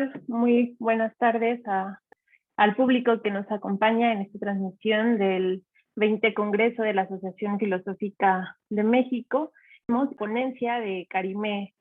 tal? Muy buenas tardes al público que nos acompaña en esta transmisión del 20 Congreso de la Asociación Filosófica de México. Tenemos ponencia de Karime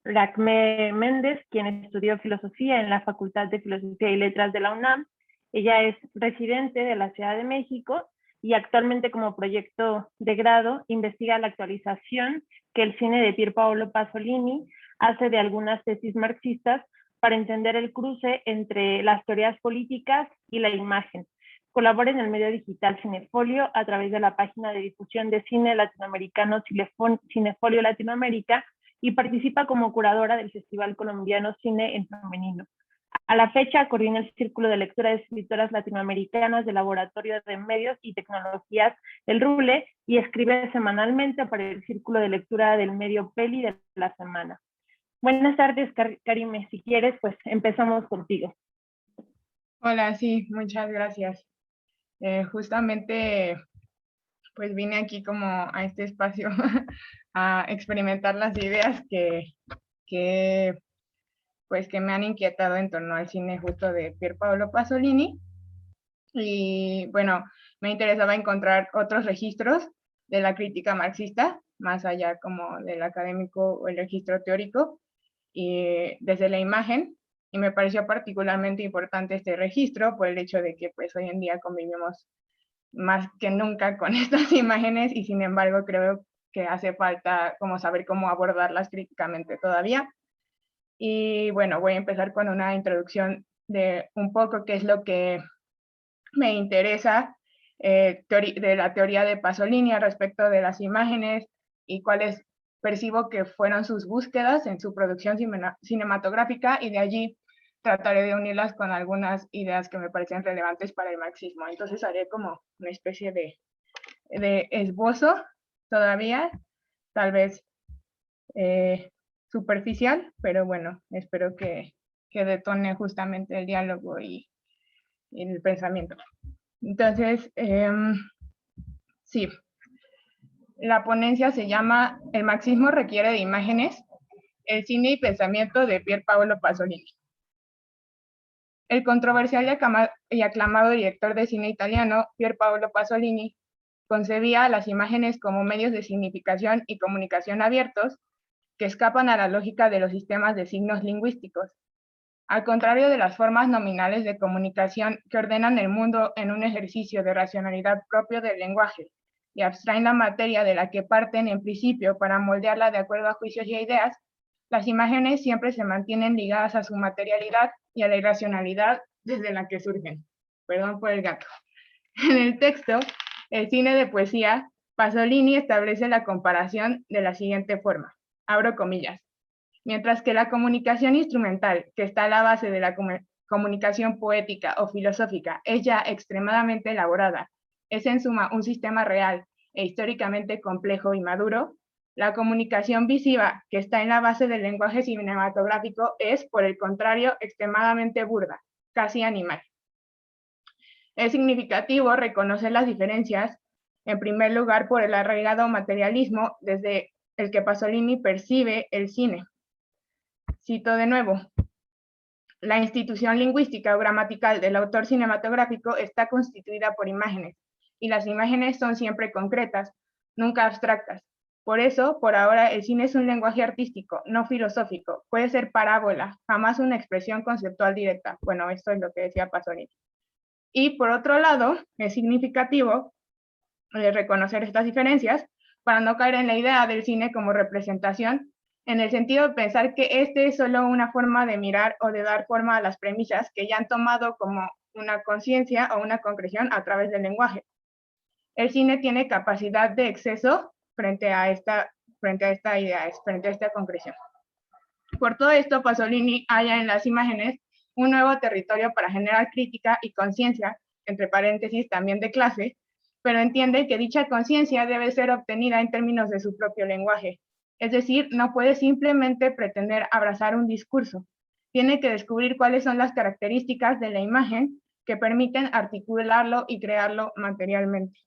Racme Méndez, quien estudió filosofía en la Facultad de Filosofía y Letras de la UNAM. Ella es residente de la Ciudad de México y actualmente, como proyecto de grado, investiga la actualización que el cine de Pier Paolo Pasolini hace de algunas tesis marxistas para entender el cruce entre las teorías políticas y la imagen. Colabora en el medio digital Cinefolio a través de la página de difusión de cine latinoamericano Cinefolio Latinoamérica y participa como curadora del Festival Colombiano Cine en Femenino. A la fecha, coordina el Círculo de Lectura de Escritoras Latinoamericanas del Laboratorio de Medios y Tecnologías del RULE y escribe semanalmente para el Círculo de Lectura del Medio Peli de la semana. Buenas tardes, Karime. Si quieres, pues empezamos contigo. Hola, sí, muchas gracias. Justamente, pues vine aquí como a este espacio a experimentar las ideas que me han inquietado en torno al cine justo de Pier Paolo Pasolini. Y bueno, me interesaba encontrar otros registros de la crítica marxista, más allá como del académico o el registro teórico, y desde la imagen. Y me pareció particularmente importante este registro por el hecho de que pues hoy en día convivimos más que nunca con estas imágenes y sin embargo creo que hace falta como saber cómo abordarlas críticamente todavía. Y bueno, voy a empezar con una introducción de un poco qué es lo que me interesa de la teoría de Pasolini respecto de las imágenes y cuáles percibo que fueron sus búsquedas en su producción cinematográfica, y de allí trataré de unirlas con algunas ideas que me parecen relevantes para el marxismo. Entonces haré como una especie de esbozo todavía, tal vez superficial, pero bueno, espero que detone justamente el diálogo y el pensamiento. Entonces, sí, la ponencia se llama El marxismo requiere de imágenes, el cine y pensamiento de Pier Paolo Pasolini. El controversial y aclamado director de cine italiano, Pier Paolo Pasolini, concebía las imágenes como medios de significación y comunicación abiertos que escapan a la lógica de los sistemas de signos lingüísticos. Al contrario de las formas nominales de comunicación que ordenan el mundo en un ejercicio de racionalidad propio del lenguaje y abstraen la materia de la que parten en principio para moldearla de acuerdo a juicios y ideas, las imágenes siempre se mantienen ligadas a su materialidad y a la irracionalidad desde la que surgen. Perdón por el gato. En el texto, El cine de poesía, Pasolini establece la comparación de la siguiente forma, abro comillas: mientras que la comunicación instrumental, que está a la base de la comunicación poética o filosófica, es ya extremadamente elaborada, es en suma un sistema real e históricamente complejo y maduro, la comunicación visiva, que está en la base del lenguaje cinematográfico, es, por el contrario, extremadamente burda, casi animal. Es significativo reconocer las diferencias, en primer lugar por el arraigado materialismo desde el que Pasolini percibe el cine. Cito de nuevo: la institución lingüística o gramatical del autor cinematográfico está constituida por imágenes, y las imágenes son siempre concretas, nunca abstractas. Por eso, por ahora, el cine es un lenguaje artístico, no filosófico. Puede ser parábola, jamás una expresión conceptual directa. Bueno, esto es lo que decía Pasolini. Y por otro lado, es significativo reconocer estas diferencias para no caer en la idea del cine como representación, en el sentido de pensar que este es solo una forma de mirar o de dar forma a las premisas que ya han tomado como una conciencia o una concreción a través del lenguaje. El cine tiene capacidad de exceso frente a esta idea, frente a esta concreción. Por todo esto, Pasolini halla en las imágenes un nuevo territorio para generar crítica y conciencia, entre paréntesis también de clase, pero entiende que dicha conciencia debe ser obtenida en términos de su propio lenguaje. Es decir, no puede simplemente pretender abrazar un discurso. Tiene que descubrir cuáles son las características de la imagen que permiten articularlo y crearlo materialmente.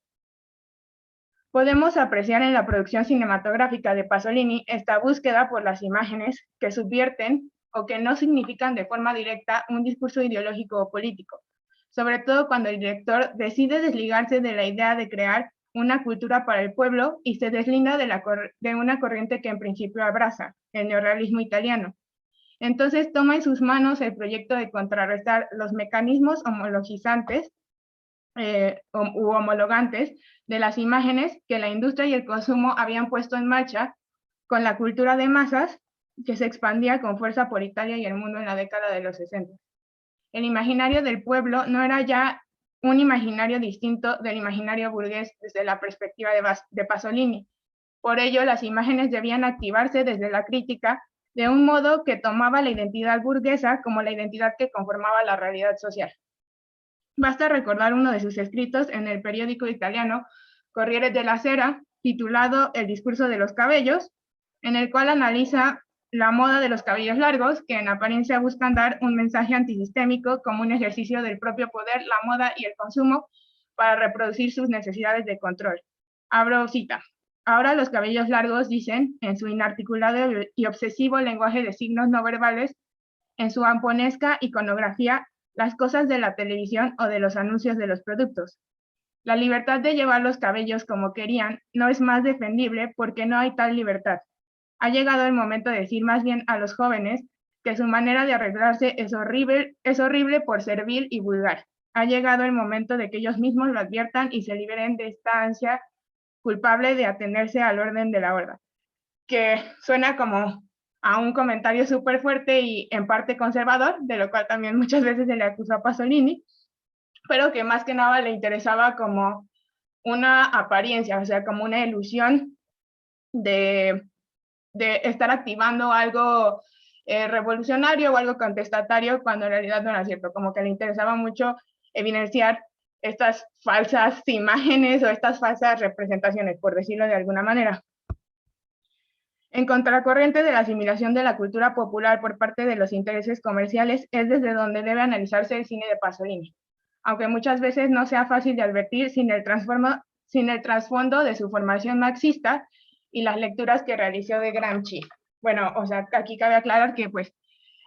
Podemos apreciar en la producción cinematográfica de Pasolini esta búsqueda por las imágenes que subvierten o que no significan de forma directa un discurso ideológico o político, sobre todo cuando el director decide desligarse de la idea de crear una cultura para el pueblo y se deslinda de una corriente que en principio abraza, el neorrealismo italiano. Entonces toma en sus manos el proyecto de contrarrestar los mecanismos homologizantes u homologantes de las imágenes que la industria y el consumo habían puesto en marcha con la cultura de masas que se expandía con fuerza por Italia y el mundo en la década de los 60. El imaginario del pueblo no era ya un imaginario distinto del imaginario burgués desde la perspectiva de Pasolini. Por ello, las imágenes debían activarse desde la crítica de un modo que tomaba la identidad burguesa como la identidad que conformaba la realidad social. Basta recordar uno de sus escritos en el periódico italiano Corriere della Sera, titulado El discurso de los cabellos, en el cual analiza la moda de los cabellos largos, que en apariencia buscan dar un mensaje antisistémico como un ejercicio del propio poder, la moda y el consumo para reproducir sus necesidades de control. Abro cita. Ahora los cabellos largos dicen, en su inarticulado y obsesivo lenguaje de signos no verbales, en su amponesca iconografía, las cosas de la televisión o de los anuncios de los productos. La libertad de llevar los cabellos como querían no es más defendible porque no hay tal libertad. Ha llegado el momento de decir más bien a los jóvenes que su manera de arreglarse es horrible por ser vil y vulgar. Ha llegado el momento de que ellos mismos lo adviertan y se liberen de esta ansia culpable de atenerse al orden de la horda. Que suena como a un comentario súper fuerte y en parte conservador, de lo cual también muchas veces se le acusó a Pasolini, pero que más que nada le interesaba como una apariencia, o sea, como una ilusión de estar activando algo revolucionario o algo contestatario, cuando en realidad no era cierto, como que le interesaba mucho evidenciar estas falsas imágenes o estas falsas representaciones, por decirlo de alguna manera. En contracorriente de la asimilación de la cultura popular por parte de los intereses comerciales es desde donde debe analizarse el cine de Pasolini, aunque muchas veces no sea fácil de advertir sin el trasfondo de su formación marxista y las lecturas que realizó de Gramsci. Bueno, o sea, aquí cabe aclarar que pues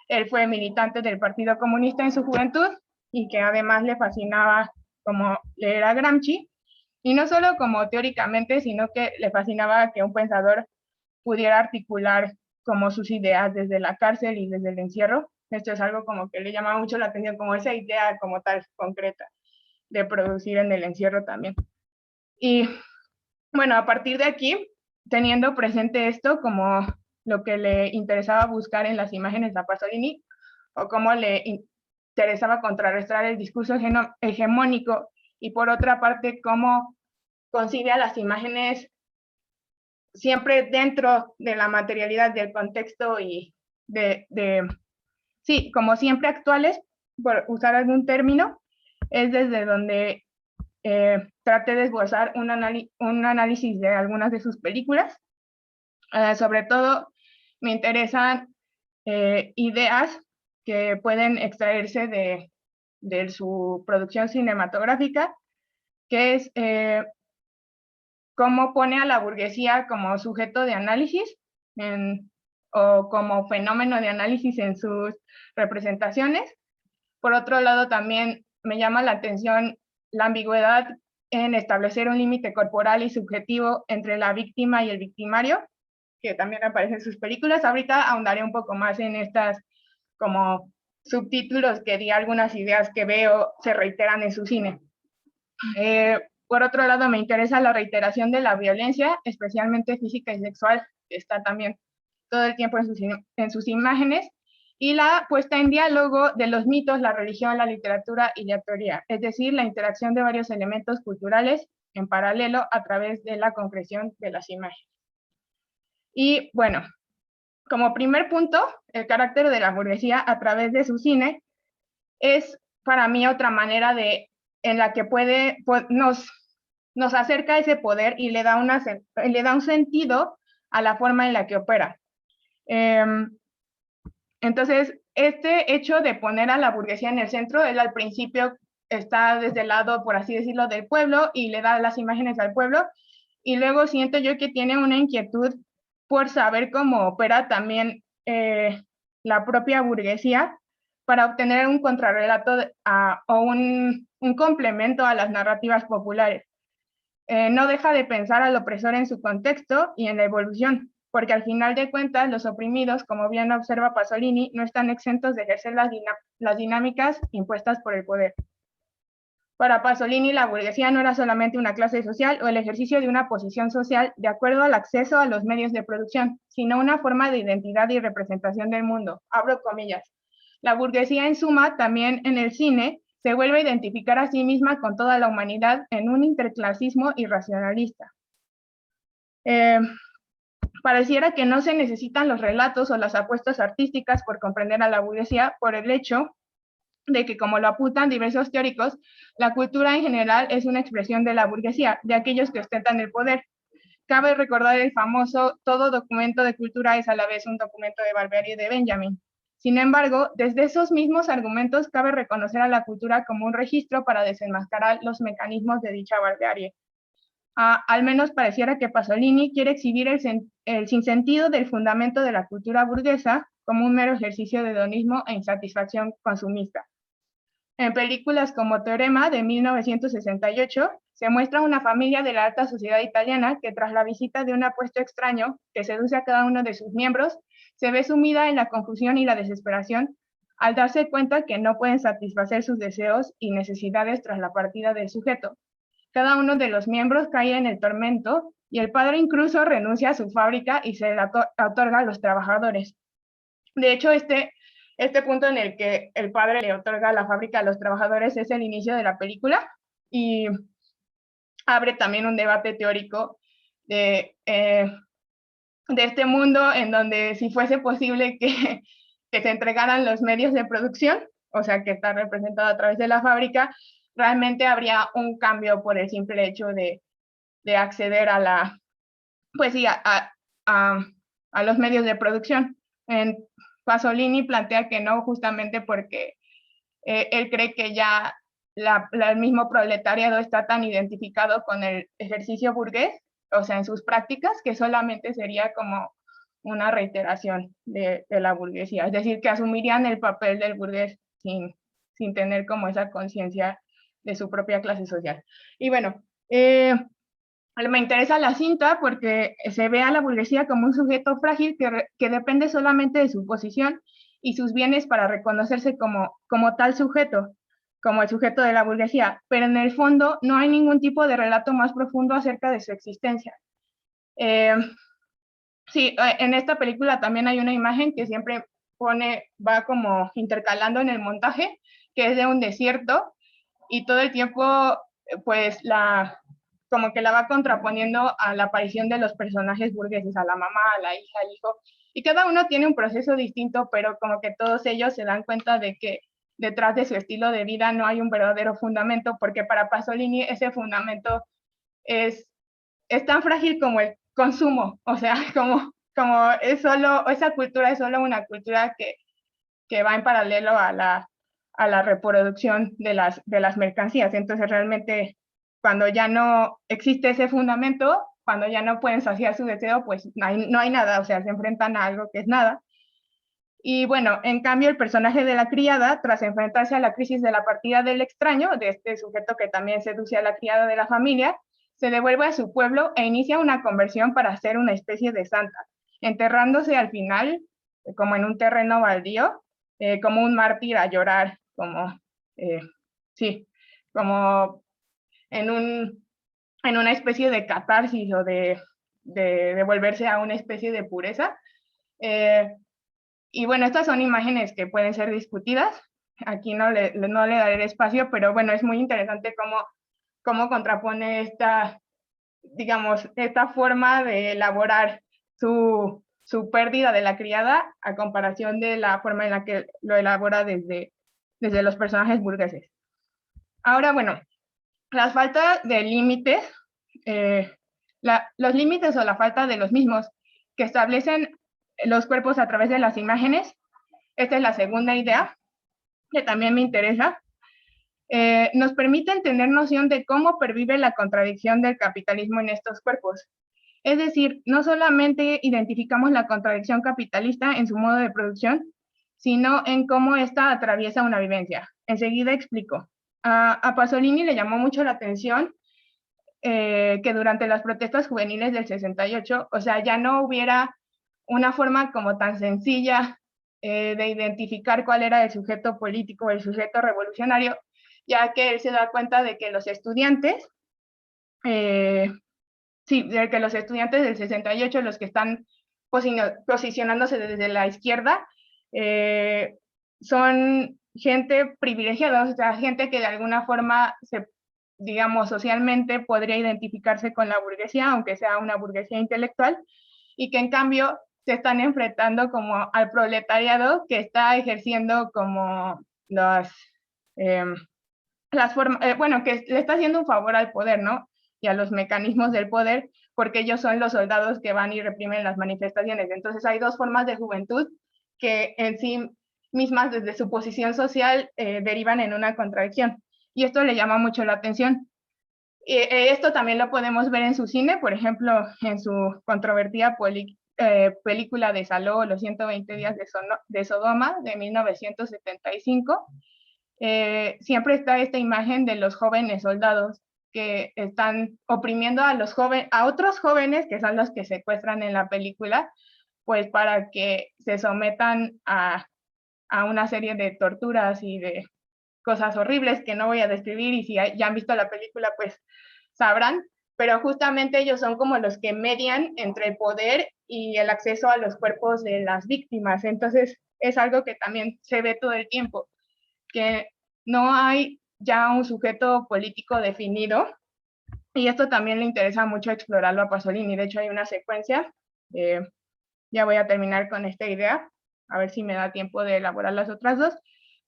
él fue militante del Partido Comunista en su juventud y que además le fascinaba como leer a Gramsci, y no solo como teóricamente, sino que le fascinaba que un pensador pudiera articular como sus ideas desde la cárcel y desde el encierro. Esto es algo como que le llamaba mucho la atención, como esa idea como tal concreta de producir en el encierro también. Y bueno, a partir de aquí, teniendo presente esto como lo que le interesaba buscar en las imágenes a Pasolini, o cómo le interesaba contrarrestar el discurso hegemónico, y por otra parte, cómo concibe a las imágenes siempre dentro de la materialidad del contexto y sí, como siempre actuales, por usar algún término, es desde donde traté de esbozar un análisis de algunas de sus películas. Sobre todo, me interesan ideas que pueden extraerse de su producción cinematográfica, que es cómo pone a la burguesía como sujeto de análisis o como fenómeno de análisis en sus representaciones. Por otro lado, también me llama la atención la ambigüedad en establecer un límite corporal y subjetivo entre la víctima y el victimario, que también aparece en sus películas. Ahorita ahondaré un poco más en estas como subtítulos que di algunas ideas que veo se reiteran en su cine. Por otro lado, me interesa la reiteración de la violencia, especialmente física y sexual, que está también todo el tiempo en sus imágenes, y la puesta en diálogo de los mitos, la religión, la literatura y la teoría, es decir, la interacción de varios elementos culturales en paralelo a través de la concreción de las imágenes. Y bueno, como primer punto, el carácter de la burguesía a través de su cine es para mí otra manera en la que nos acerca a ese poder y le da un sentido a la forma en la que opera. Entonces, este hecho de poner a la burguesía en el centro, él al principio está desde el lado, por así decirlo, del pueblo y le da las imágenes al pueblo, y luego siento yo que tiene una inquietud por saber cómo opera también la propia burguesía para obtener un contrarrelato o un complemento a las narrativas populares. No deja de pensar al opresor en su contexto y en la evolución, porque al final de cuentas los oprimidos, como bien observa Pasolini, no están exentos de ejercer las dinámicas impuestas por el poder. Para Pasolini, la burguesía no era solamente una clase social o el ejercicio de una posición social de acuerdo al acceso a los medios de producción, sino una forma de identidad y representación del mundo. Abro comillas. La burguesía, en suma, también en el cine, se vuelve a identificar a sí misma con toda la humanidad en un interclasismo irracionalista. Pareciera que no se necesitan los relatos o las apuestas artísticas por comprender a la burguesía por el hecho de que, como lo apuntan diversos teóricos, la cultura en general es una expresión de la burguesía, de aquellos que ostentan el poder. Cabe recordar el famoso todo documento de cultura es a la vez un documento de Barbieri y de Benjamin. Sin embargo, desde esos mismos argumentos cabe reconocer a la cultura como un registro para desenmascarar los mecanismos de dicha barbarie. Al menos pareciera que Pasolini quiere exhibir el sinsentido del fundamento de la cultura burguesa como un mero ejercicio de hedonismo e insatisfacción consumista. En películas como Teorema, de 1968, se muestra una familia de la alta sociedad italiana que, tras la visita de un apuesto extraño que seduce a cada uno de sus miembros, se ve sumida en la confusión y la desesperación al darse cuenta que no pueden satisfacer sus deseos y necesidades tras la partida del sujeto. Cada uno de los miembros cae en el tormento y el padre incluso renuncia a su fábrica y se la otorga a los trabajadores. De hecho, este punto en el que el padre le otorga la fábrica a los trabajadores es el inicio de la película y abre también un debate teórico de este mundo en donde, si fuese posible que se entregaran los medios de producción, o sea, que está representado a través de la fábrica, realmente habría un cambio por el simple hecho de acceder a los medios de producción. Pasolini plantea que no, justamente porque él cree que ya el mismo proletariado está tan identificado con el ejercicio burgués, o sea, en sus prácticas, que solamente sería como una reiteración de la burguesía, es decir, que asumirían el papel del burgués sin tener como esa conciencia de su propia clase social. Y bueno, me interesa la cinta porque se ve a la burguesía como un sujeto frágil que depende solamente de su posición y sus bienes para reconocerse como tal sujeto, como el sujeto de la burguesía, pero en el fondo no hay ningún tipo de relato más profundo acerca de su existencia. Sí, en esta película también hay una imagen que siempre va como intercalando en el montaje, que es de un desierto, y todo el tiempo, pues, como que la va contraponiendo a la aparición de los personajes burgueses, a la mamá, a la hija, al hijo, y cada uno tiene un proceso distinto, pero como que todos ellos se dan cuenta de que detrás de su estilo de vida no hay un verdadero fundamento, porque para Pasolini ese fundamento es tan frágil como el consumo, o sea, como esa cultura es solo una cultura que va en paralelo a la reproducción de las mercancías. Entonces, realmente, cuando ya no existe ese fundamento, cuando ya no pueden saciar su deseo, pues no hay nada, o sea, se enfrentan a algo que es nada. Y bueno, en cambio, el personaje de la criada, tras enfrentarse a la crisis de la partida del extraño, de este sujeto que también seduce a la criada de la familia, se devuelve a su pueblo e inicia una conversión para ser una especie de santa, enterrándose al final, como en un terreno baldío, como un mártir a llorar, como en una especie de catarsis o de devolverse a una especie de pureza. Y bueno, estas son imágenes que pueden ser discutidas. Aquí no le daré el espacio, pero bueno, es muy interesante cómo contrapone esta forma de elaborar su pérdida de la criada a comparación de la forma en la que lo elabora desde los personajes burgueses. Ahora, bueno, la falta de límites, los límites o la falta de los mismos que establecen los cuerpos a través de las imágenes, esta es la segunda idea que también me interesa. Nos permiten tener noción de cómo pervive la contradicción del capitalismo en estos cuerpos. Es decir, no solamente identificamos la contradicción capitalista en su modo de producción, sino en cómo ésta atraviesa una vivencia. Enseguida explico. A Pasolini le llamó mucho la atención que durante las protestas juveniles del 68, o sea, ya no hubiera una forma como tan sencilla de identificar cuál era el sujeto político, el sujeto revolucionario, ya que él se da cuenta de que los estudiantes, de que los estudiantes del 68, los que están posicionándose desde la izquierda, son gente privilegiada, o sea, gente que de alguna forma digamos, socialmente podría identificarse con la burguesía, aunque sea una burguesía intelectual, y que en cambio se están enfrentando como al proletariado que está ejerciendo como bueno, que le está haciendo un favor al poder, ¿no? Y a los mecanismos del poder, porque ellos son los soldados que van y reprimen las manifestaciones. Entonces hay dos formas de juventud que en sí mismas, desde su posición social, derivan en una contradicción. Y esto le llama mucho la atención. Esto también lo podemos ver en su cine, por ejemplo, en su controvertida película de Saló, Los 120 días de Sodoma, de 1975. Siempre está esta imagen de los jóvenes soldados que están oprimiendo a otros jóvenes, que son los que secuestran en la película, pues para que se sometan a una serie de torturas y de cosas horribles que no voy a describir, y si ya han visto la película, pues sabrán, pero justamente ellos son como los que median entre el poder y el acceso a los cuerpos de las víctimas. Entonces es algo que también se ve todo el tiempo, que no hay ya un sujeto político definido, y esto también le interesa mucho explorarlo a Pasolini. De hecho hay una secuencia, ya voy a terminar con esta idea, a ver si me da tiempo de elaborar las otras dos,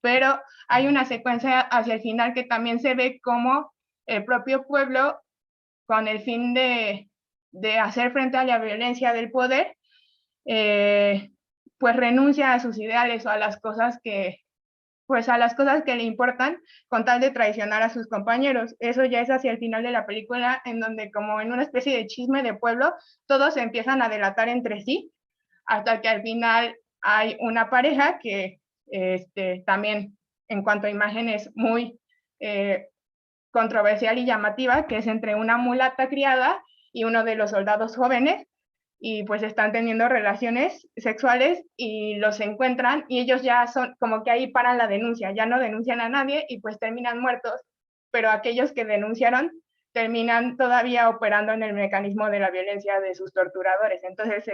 pero hay una secuencia hacia el final que también se ve como el propio pueblo, con el fin de hacer frente a la violencia del poder, pues renuncia a sus ideales o a las cosas que le importan, con tal de traicionar a sus compañeros. Eso ya es hacia el final de la película, en donde, como en una especie de chisme de pueblo, todos se empiezan a delatar entre sí, hasta que al final hay una pareja que también, en cuanto a imágenes, muy controversial y llamativa, que es entre una mulata criada y uno de los soldados jóvenes, y pues están teniendo relaciones sexuales y los encuentran, y ellos ya son como que ahí paran la denuncia, ya no denuncian a nadie y pues terminan muertos, pero aquellos que denunciaron terminan todavía operando en el mecanismo de la violencia de sus torturadores. Entonces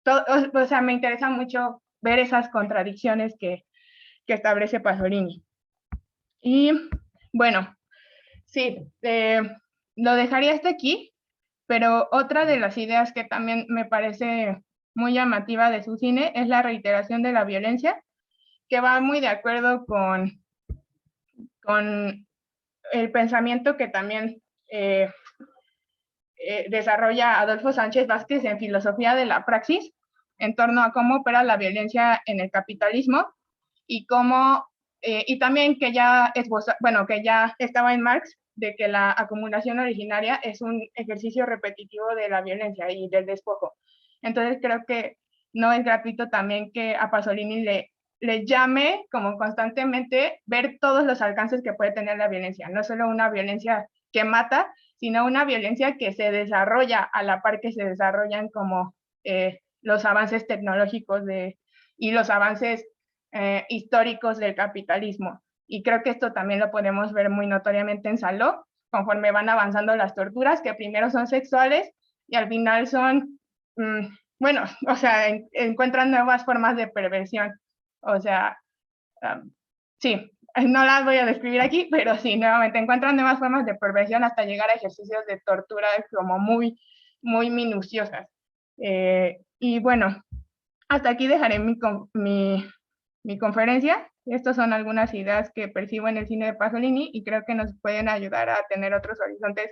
o sea, me interesa mucho ver esas contradicciones que establece Pasolini. Y bueno, sí, lo dejaría hasta aquí, pero otra de las ideas que también me parece muy llamativa de su cine es la reiteración de la violencia, que va muy de acuerdo con el pensamiento que también desarrolla Adolfo Sánchez Vázquez en Filosofía de la Praxis, en torno a cómo opera la violencia en el capitalismo, y cómo, y también que ya estaba en Marx, de que la acumulación originaria es un ejercicio repetitivo de la violencia y del despojo. Entonces creo que no es gratuito también que a Pasolini le llame como constantemente ver todos los alcances que puede tener la violencia, no solo una violencia que mata, sino una violencia que se desarrolla a la par que se desarrollan como los avances tecnológicos y los avances históricos del capitalismo. Y creo que esto también lo podemos ver muy notoriamente en Saló, conforme van avanzando las torturas, que primero son sexuales y al final son, bueno, o sea, encuentran nuevas formas de perversión. O sea, sí, no las voy a describir aquí, pero sí, nuevamente encuentran nuevas formas de perversión hasta llegar a ejercicios de tortura como muy, muy minuciosas. Y bueno, hasta aquí dejaré mi conferencia. Estas son algunas ideas que percibo en el cine de Pasolini y creo que nos pueden ayudar a tener otros horizontes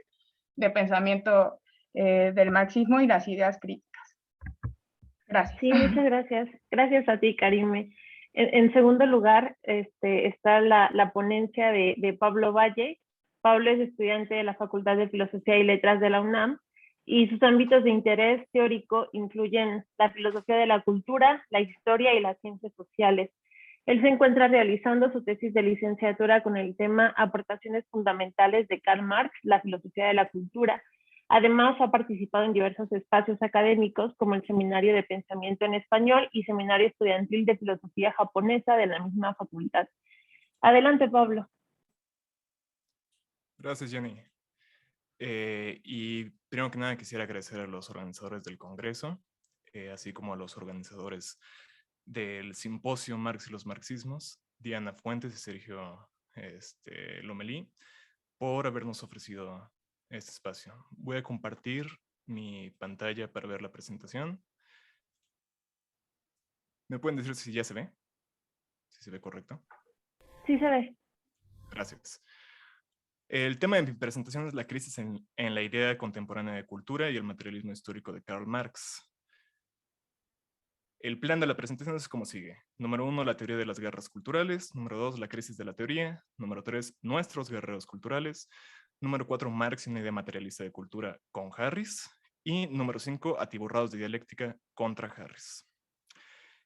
de pensamiento del marxismo y las ideas críticas. Gracias. Sí, muchas gracias. Gracias a ti, Karime. En segundo lugar, está la ponencia de Pablo Valle. Pablo es estudiante de la Facultad de Filosofía y Letras de la UNAM, y sus ámbitos de interés teórico incluyen la filosofía de la cultura, la historia y las ciencias sociales. Él se encuentra realizando su tesis de licenciatura con el tema Aportaciones fundamentales de Karl Marx, la filosofía de la cultura. Además, ha participado en diversos espacios académicos, como el Seminario de Pensamiento en Español y Seminario Estudiantil de Filosofía Japonesa de la misma facultad. Adelante, Pablo. Gracias, Jenny. Y primero que nada quisiera agradecer a los organizadores del Congreso, así como a los organizadores del Simposio Marx y los Marxismos, Diana Fuentes y Sergio Lomelí, por habernos ofrecido este espacio. Voy a compartir mi pantalla para ver la presentación. ¿Me pueden decir si ya se ve? ¿Si se ve correcto? Sí se ve. Gracias. El tema de mi presentación es la crisis en la idea contemporánea de cultura y el materialismo histórico de Karl Marx. El plan de la presentación es como sigue. Número 1, la teoría de las guerras culturales. Número 2, la crisis de la teoría. Número 3, nuestros guerreros culturales. Número 4, Marx y una idea materialista de cultura con Harris. Y número 5, atiborrados de dialéctica contra Harris.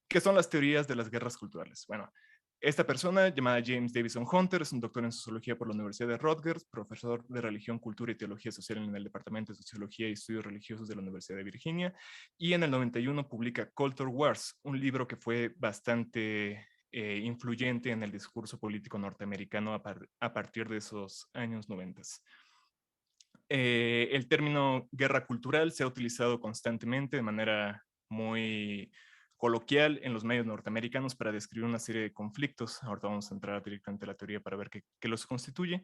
¿Qué son las teorías de las guerras culturales? Bueno, esta persona, llamada James Davison Hunter, es un doctor en sociología por la Universidad de Rutgers, profesor de religión, cultura y teología social en el Departamento de Sociología y Estudios Religiosos de la Universidad de Virginia, y en el 91 publica Culture Wars, un libro que fue bastante influyente en el discurso político norteamericano a partir de esos años 90. El término guerra cultural se ha utilizado constantemente de manera muy coloquial en los medios norteamericanos para describir una serie de conflictos. Ahorita vamos a entrar directamente a la teoría para ver qué los constituye,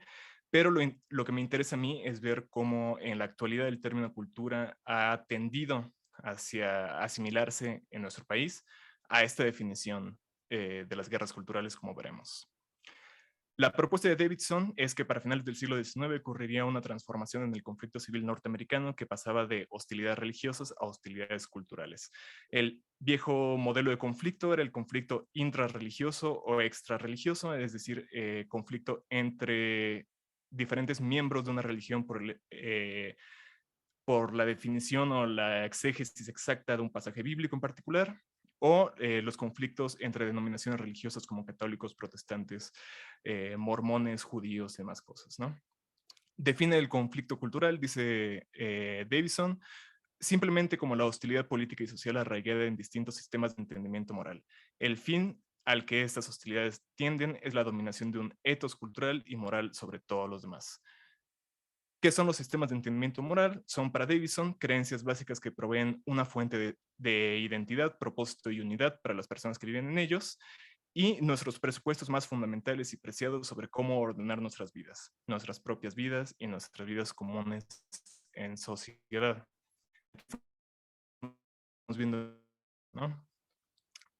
pero lo que me interesa a mí es ver cómo en la actualidad el término cultura ha tendido hacia asimilarse en nuestro país a esta definición de las guerras culturales, como veremos. La propuesta de Davidson es que para finales del siglo XIX ocurriría una transformación en el conflicto civil norteamericano que pasaba de hostilidades religiosas a hostilidades culturales. El viejo modelo de conflicto era el conflicto intrarreligioso o extrarreligioso, es decir, conflicto entre diferentes miembros de una religión por la definición o la exégesis exacta de un pasaje bíblico en particular, o los conflictos entre denominaciones religiosas como católicos, protestantes, mormones, judíos y demás cosas, ¿no? Define el conflicto cultural, dice Davison, simplemente como la hostilidad política y social arraigada en distintos sistemas de entendimiento moral. El fin al que estas hostilidades tienden es la dominación de un ethos cultural y moral sobre todos los demás. ¿Qué son los sistemas de entendimiento moral? Son para Davison creencias básicas que proveen una fuente de identidad, propósito y unidad para las personas que viven en ellos, y nuestros presupuestos más fundamentales y preciados sobre cómo ordenar nuestras vidas, nuestras propias vidas y nuestras vidas comunes en sociedad. Estamos viendo, ¿no?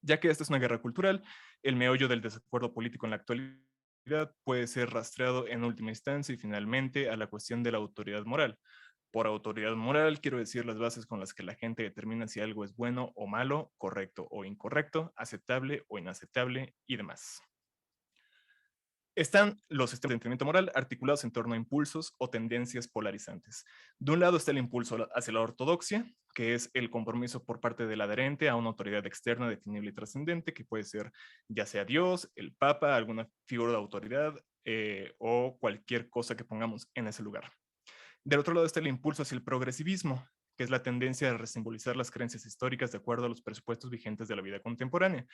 Ya que esta es una guerra cultural, el meollo del desacuerdo político en la actualidad puede ser rastreado en última instancia y finalmente a la cuestión de la autoridad moral. Por autoridad moral quiero decir las bases con las que la gente determina si algo es bueno o malo, correcto o incorrecto, aceptable o inaceptable y demás. Están los sistemas de entendimiento moral articulados en torno a impulsos o tendencias polarizantes. De un lado está el impulso hacia la ortodoxia, que es el compromiso por parte del adherente a una autoridad externa definible y trascendente, que puede ser ya sea Dios, el Papa, alguna figura de autoridad o cualquier cosa que pongamos en ese lugar. Del otro lado está el impulso hacia el progresivismo, que es la tendencia a resimbolizar las creencias históricas de acuerdo a los presupuestos vigentes de la vida contemporánea.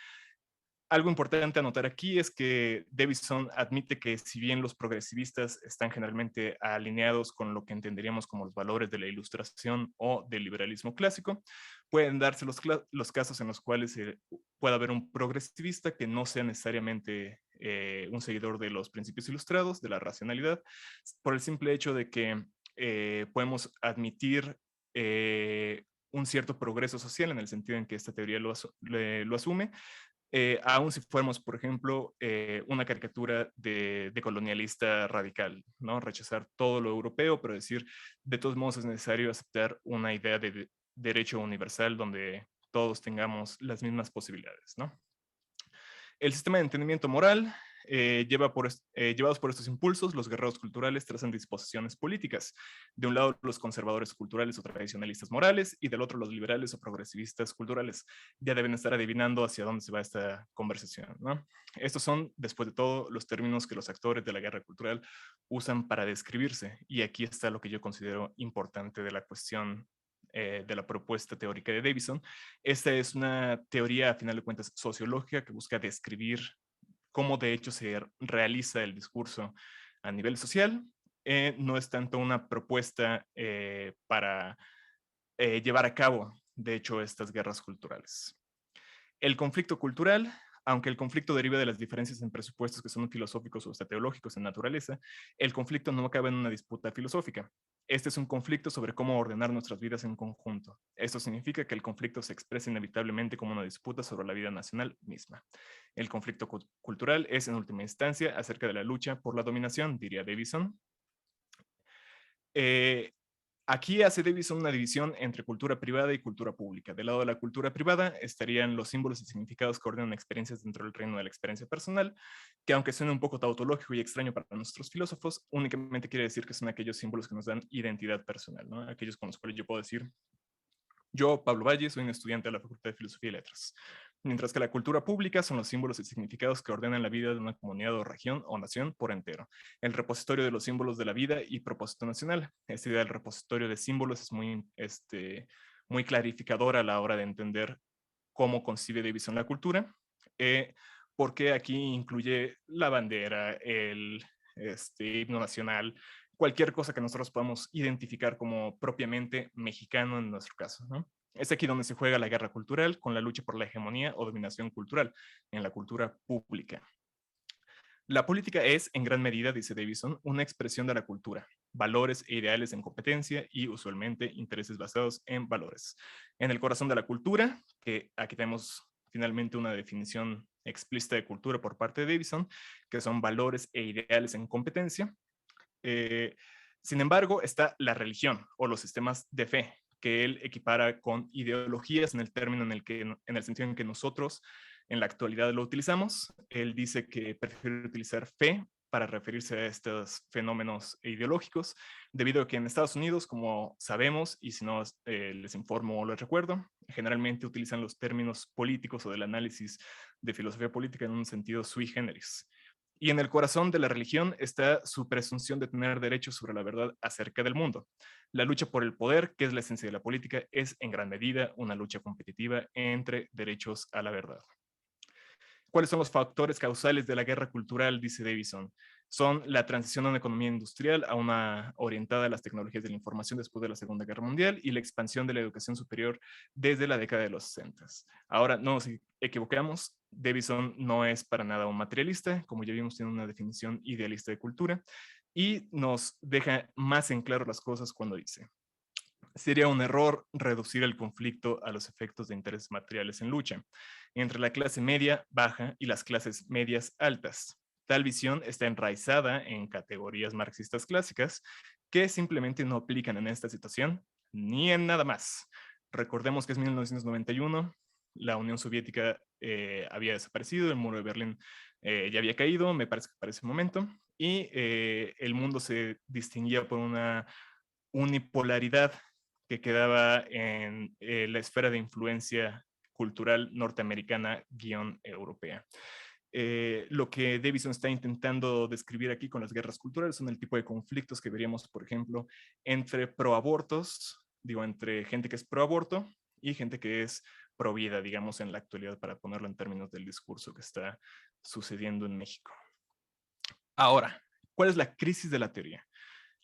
Algo importante a notar aquí es que Davison admite que si bien los progresivistas están generalmente alineados con lo que entenderíamos como los valores de la ilustración o del liberalismo clásico, pueden darse los casos en los cuales pueda haber un progresivista que no sea necesariamente un seguidor de los principios ilustrados, de la racionalidad, por el simple hecho de que podemos admitir un cierto progreso social en el sentido en que esta teoría lo asume, aún si fuéramos, por ejemplo, una caricatura de colonialista radical, ¿no? Rechazar todo lo europeo, pero decir, de todos modos es necesario aceptar una idea de derecho universal donde todos tengamos las mismas posibilidades, ¿no? El sistema de entendimiento moral, llevados por estos impulsos, los guerreros culturales trazan disposiciones políticas. De un lado, los conservadores culturales o tradicionalistas morales, y del otro, los liberales o progresivistas culturales. Ya deben estar adivinando hacia dónde se va esta conversación, ¿no? Estos son, después de todo, los términos que los actores de la guerra cultural usan para describirse, y aquí está lo que yo considero importante de la cuestión de la propuesta teórica de Davison. Esta es una teoría, a final de cuentas, sociológica que busca describir cómo de hecho se realiza el discurso a nivel social. No es tanto una propuesta para llevar a cabo, de hecho, estas guerras culturales. El conflicto cultural, aunque el conflicto deriva de las diferencias en presupuestos que son filosóficos o hasta teológicos en naturaleza, el conflicto no acaba en una disputa filosófica. Este es un conflicto sobre cómo ordenar nuestras vidas en conjunto. Esto significa que el conflicto se expresa inevitablemente como una disputa sobre la vida nacional misma. El conflicto cultural es, en última instancia, acerca de la lucha por la dominación, diría Davison. Aquí hace Davison una división entre cultura privada y cultura pública. Del lado de la cultura privada estarían los símbolos y significados que ordenan experiencias dentro del reino de la experiencia personal, que aunque suene un poco tautológico y extraño para nuestros filósofos, únicamente quiere decir que son aquellos símbolos que nos dan identidad personal, ¿no? Aquellos con los cuales yo puedo decir, yo, Pablo Valle, soy un estudiante de la Facultad de Filosofía y Letras. Mientras que la cultura pública son los símbolos y significados que ordenan la vida de una comunidad o región o nación por entero. El repositorio de los símbolos de la vida y propósito nacional. Esta idea del repositorio de símbolos es muy clarificadora a la hora de entender cómo concibe Davison la cultura, porque aquí incluye la bandera, el himno nacional, cualquier cosa que nosotros podamos identificar como propiamente mexicano en nuestro caso, ¿no? Es aquí donde se juega la guerra cultural con la lucha por la hegemonía o dominación cultural en la cultura pública. La política es, en gran medida, dice Davison, una expresión de la cultura, valores e ideales en competencia y usualmente intereses basados en valores. En el corazón de la cultura, que aquí tenemos finalmente una definición explícita de cultura por parte de Davison, que son valores e ideales en competencia. Sin embargo, está la religión o los sistemas de fe, que él equipara con ideologías en el término en el sentido en que nosotros en la actualidad lo utilizamos. Él dice que prefiere utilizar fe para referirse a estos fenómenos ideológicos, debido a que en Estados Unidos, como sabemos, y si no les informo o les recuerdo, generalmente utilizan los términos políticos o del análisis de filosofía política en un sentido sui generis. Y en el corazón de la religión está su presunción de tener derechos sobre la verdad acerca del mundo. La lucha por el poder, que es la esencia de la política, es en gran medida una lucha competitiva entre derechos a la verdad. ¿Cuáles son los factores causales de la guerra cultural? Dice Davison. Son la transición de una economía industrial a una orientada a las tecnologías de la información después de la Segunda Guerra Mundial y la expansión de la educación superior desde la década de los 60. Ahora, no nos equivocamos, Davison no es para nada un materialista, como ya vimos, tiene una definición idealista de cultura y nos deja más en claro las cosas cuando dice: sería un error reducir el conflicto a los efectos de intereses materiales en lucha entre la clase media baja y las clases medias altas. Tal visión está enraizada en categorías marxistas clásicas que simplemente no aplican en esta situación ni en nada más. Recordemos que es 1991, la Unión Soviética había desaparecido, el muro de Berlín ya había caído, me parece que para ese momento, y el mundo se distinguía por una unipolaridad que quedaba en la esfera de influencia cultural norteamericana-europea. Lo que Davison está intentando describir aquí con las guerras culturales son el tipo de conflictos que veríamos, por ejemplo, entre proabortos, entre gente que es proaborto y gente que es provida, digamos, en la actualidad, para ponerlo en términos del discurso que está sucediendo en México. Ahora, ¿cuál es la crisis de la teoría?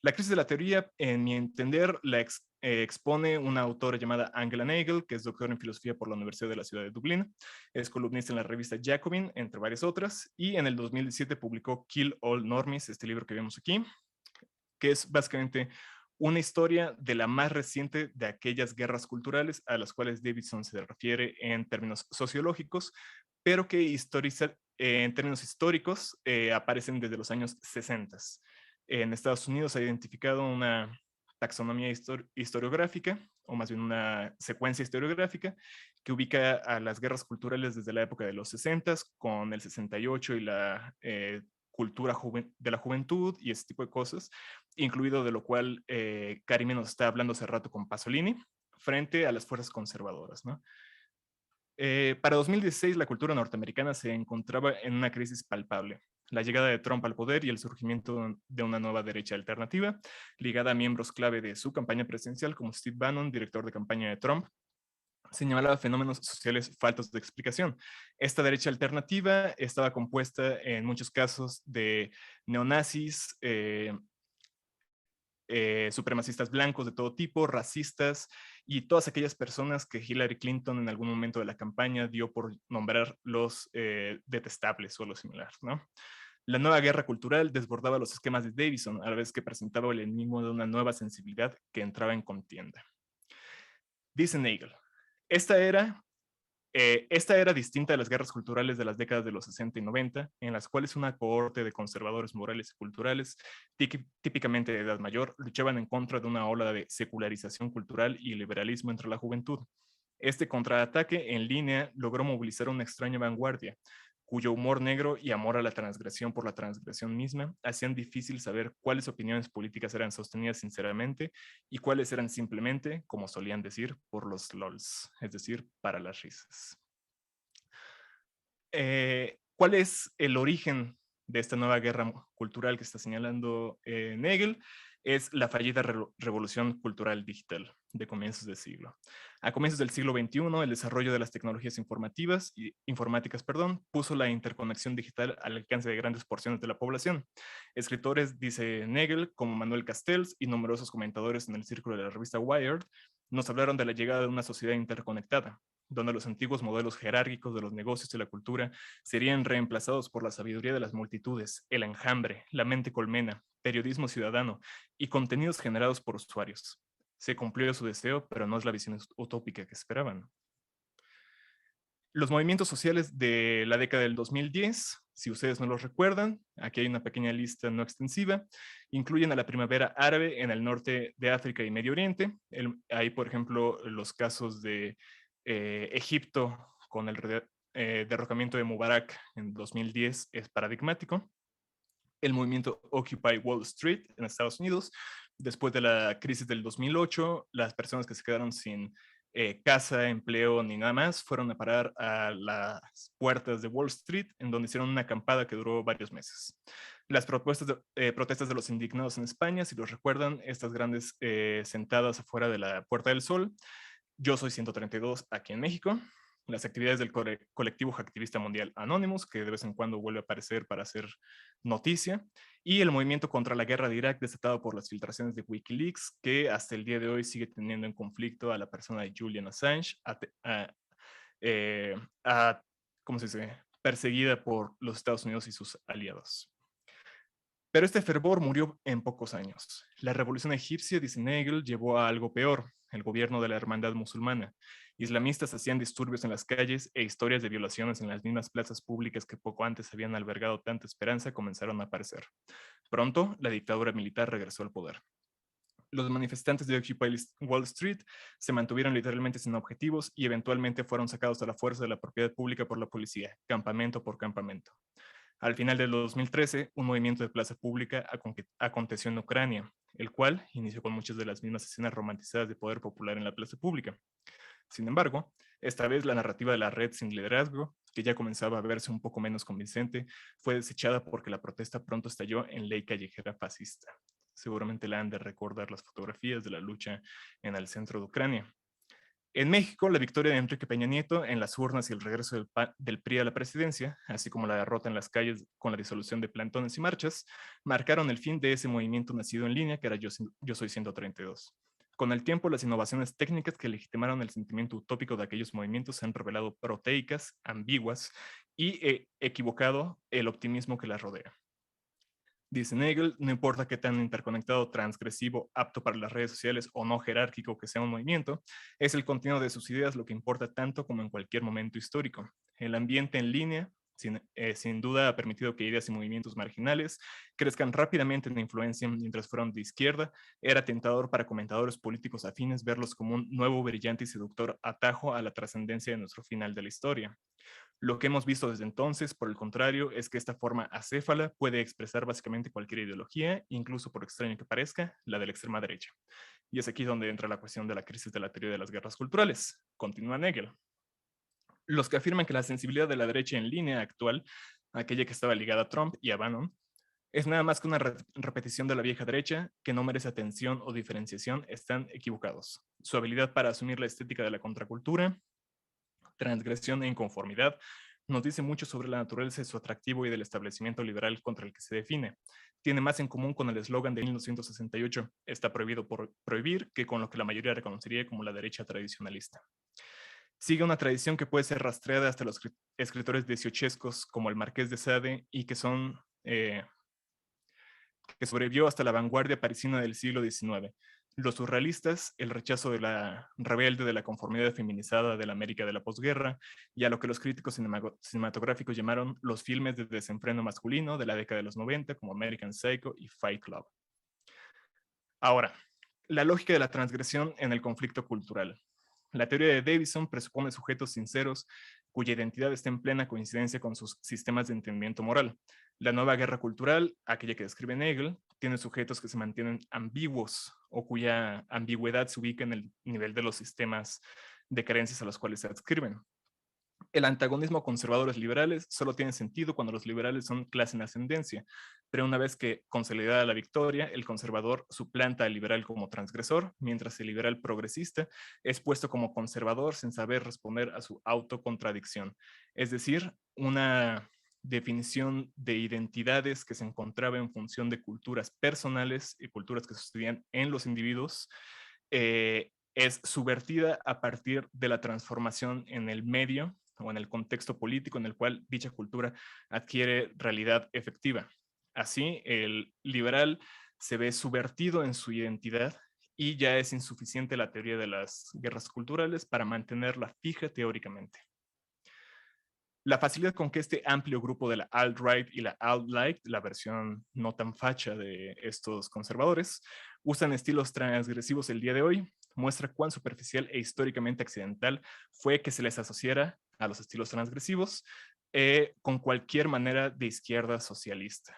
La crisis de la teoría, en mi entender, la expone una autora llamada Angela Nagel, que es doctora en filosofía por la Universidad de la Ciudad de Dublín, es columnista en la revista Jacobin, entre varias otras, y en el 2017 publicó Kill All Normies, este libro que vemos aquí, que es básicamente una historia de la más reciente de aquellas guerras culturales a las cuales Davison se refiere en términos sociológicos, pero que en términos históricos aparecen desde los años 60. En Estados Unidos ha identificado una taxonomía historiográfica, o más bien una secuencia historiográfica, que ubica a las guerras culturales desde la época de los 60, con el 68 y la cultura de la juventud y ese tipo de cosas, incluido de lo cual Karime nos está hablando hace rato con Pasolini, frente a las fuerzas conservadoras, ¿no? Para 2016, la cultura norteamericana se encontraba en una crisis palpable. La llegada de Trump al poder y el surgimiento de una nueva derecha alternativa, ligada a miembros clave de su campaña presidencial, como Steve Bannon, director de campaña de Trump, señalaba fenómenos sociales faltos de explicación. Esta derecha alternativa estaba compuesta en muchos casos de neonazis, supremacistas blancos de todo tipo, racistas y todas aquellas personas que Hillary Clinton en algún momento de la campaña dio por nombrar los detestables o lo similar, ¿no? La nueva guerra cultural desbordaba los esquemas de Davison, a la vez que presentaba el enigma de una nueva sensibilidad que entraba en contienda. Dice Nagel, esta era distinta de las guerras culturales de las décadas de los 60 y 90, en las cuales una cohorte de conservadores morales y culturales, típicamente de edad mayor, luchaban en contra de una ola de secularización cultural y liberalismo entre la juventud. Este contraataque en línea logró movilizar una extraña vanguardia, cuyo humor negro y amor a la transgresión por la transgresión misma hacían difícil saber cuáles opiniones políticas eran sostenidas sinceramente y cuáles eran simplemente, como solían decir, por los LOLs, es decir, para las risas. ¿Cuál es el origen de esta nueva guerra cultural que está señalando Nagel? Es la fallida revolución cultural digital de comienzos del siglo. A comienzos del siglo XXI, el desarrollo de las tecnologías informáticas, puso la interconexión digital al alcance de grandes porciones de la población. Escritores, dice Nagel, como Manuel Castells y numerosos comentadores en el círculo de la revista Wired, nos hablaron de la llegada de una sociedad interconectada, donde los antiguos modelos jerárquicos de los negocios y la cultura serían reemplazados por la sabiduría de las multitudes, el enjambre, la mente colmena, periodismo ciudadano y contenidos generados por usuarios. Se cumplió su deseo, pero no es la visión utópica que esperaban. Los movimientos sociales de la década del 2010, si ustedes no los recuerdan, aquí hay una pequeña lista no extensiva, incluyen a la primavera árabe en el norte de África y Medio Oriente. Hay, por ejemplo, los casos de Egipto con el derrocamiento de Mubarak en 2010 es paradigmático. El movimiento Occupy Wall Street en Estados Unidos, después de la crisis del 2008, las personas que se quedaron sin casa, empleo ni nada más fueron a parar a las puertas de Wall Street, en donde hicieron una acampada que duró varios meses. Las protestas de los indignados en España, si los recuerdan, estas grandes sentadas afuera de la Puerta del Sol. Yo soy 132 aquí en México. Las actividades del colectivo Hacktivista Mundial Anonymous, que de vez en cuando vuelve a aparecer para hacer noticia, y el movimiento contra la guerra de Irak desatado por las filtraciones de Wikileaks, que hasta el día de hoy sigue teniendo en conflicto a la persona de Julian Assange, ¿cómo se dice?, perseguida por los Estados Unidos y sus aliados. Pero este fervor murió en pocos años. La revolución egipcia, dice Nagel, llevó a algo peor, el gobierno de la hermandad musulmana. Islamistas hacían disturbios en las calles e historias de violaciones en las mismas plazas públicas que poco antes habían albergado tanta esperanza comenzaron a aparecer. Pronto, la dictadura militar regresó al poder. Los manifestantes de Occupy Wall Street se mantuvieron literalmente sin objetivos y eventualmente fueron sacados a la fuerza de la propiedad pública por la policía, campamento por campamento. Al final del 2013, un movimiento de plaza pública aconteció en Ucrania, el cual inició con muchas de las mismas escenas romantizadas de poder popular en la plaza pública. Sin embargo, esta vez la narrativa de la red sin liderazgo, que ya comenzaba a verse un poco menos convincente, fue desechada porque la protesta pronto estalló en ley callejera fascista. Seguramente la han de recordar las fotografías de la lucha en el centro de Ucrania. En México, la victoria de Enrique Peña Nieto en las urnas y el regreso del PRI a la presidencia, así como la derrota en las calles con la disolución de plantones y marchas, marcaron el fin de ese movimiento nacido en línea que era Yo Soy 132. Con el tiempo, las innovaciones técnicas que legitimaron el sentimiento utópico de aquellos movimientos se han revelado proteicas, ambiguas y equivocado el optimismo que las rodea. Dice Nagel, no importa qué tan interconectado, transgresivo, apto para las redes sociales o no jerárquico que sea un movimiento, es el contenido de sus ideas lo que importa tanto como en cualquier momento histórico. El ambiente en línea sin duda ha permitido que ideas y movimientos marginales crezcan rápidamente en influencia mientras fueron de izquierda. Era tentador para comentadores políticos afines verlos como un nuevo, brillante y seductor atajo a la trascendencia de nuestro final de la historia. Lo que hemos visto desde entonces, por el contrario, es que esta forma acéfala puede expresar básicamente cualquier ideología, incluso por extraño que parezca, la de la extrema derecha. Y es aquí donde entra la cuestión de la crisis de la teoría de las guerras culturales. Continúa Nagel. Los que afirman que la sensibilidad de la derecha en línea actual, aquella que estaba ligada a Trump y a Bannon, es nada más que una repetición de la vieja derecha que no merece atención o diferenciación, están equivocados. Su habilidad para asumir la estética de la contracultura, transgresión e inconformidad nos dice mucho sobre la naturaleza de su atractivo y del establecimiento liberal contra el que se define. Tiene más en común con el eslogan de 1968, está prohibido por prohibir, que con lo que la mayoría reconocería como la derecha tradicionalista. Sigue una tradición que puede ser rastreada hasta los escritores dieciochescos como el Marqués de Sade y que sobrevivió hasta la vanguardia parisina del siglo XIX. Los surrealistas, el rechazo de la rebelde de la conformidad feminizada de la América de la posguerra y a lo que los críticos cinematográficos llamaron los filmes de desenfreno masculino de la década de los 90 como American Psycho y Fight Club. Ahora, la lógica de la transgresión en el conflicto cultural. La teoría de Davison presupone sujetos sinceros cuya identidad está en plena coincidencia con sus sistemas de entendimiento moral. La nueva guerra cultural, aquella que describe Nagel, tiene sujetos que se mantienen ambiguos o cuya ambigüedad se ubica en el nivel de los sistemas de creencias a los cuales se adscriben. El antagonismo conservadores liberales solo tiene sentido cuando los liberales son clase en ascendencia, pero una vez que consolidada la victoria, el conservador suplanta al liberal como transgresor, mientras el liberal progresista es puesto como conservador sin saber responder a su autocontradicción. Es decir, una definición de identidades que se encontraba en función de culturas personales y culturas que sucedían en los individuos, es subvertida a partir de la transformación en el medio o en el contexto político en el cual dicha cultura adquiere realidad efectiva. Así, el liberal se ve subvertido en su identidad y ya es insuficiente la teoría de las guerras culturales para mantenerla fija teóricamente. La facilidad con que este amplio grupo de la alt-right y la alt-light, la versión no tan facha de estos conservadores, usan estilos transgresivos el día de hoy, muestra cuán superficial e históricamente accidental fue que se les asociara a los estilos transgresivos con cualquier manera de izquierda socialista.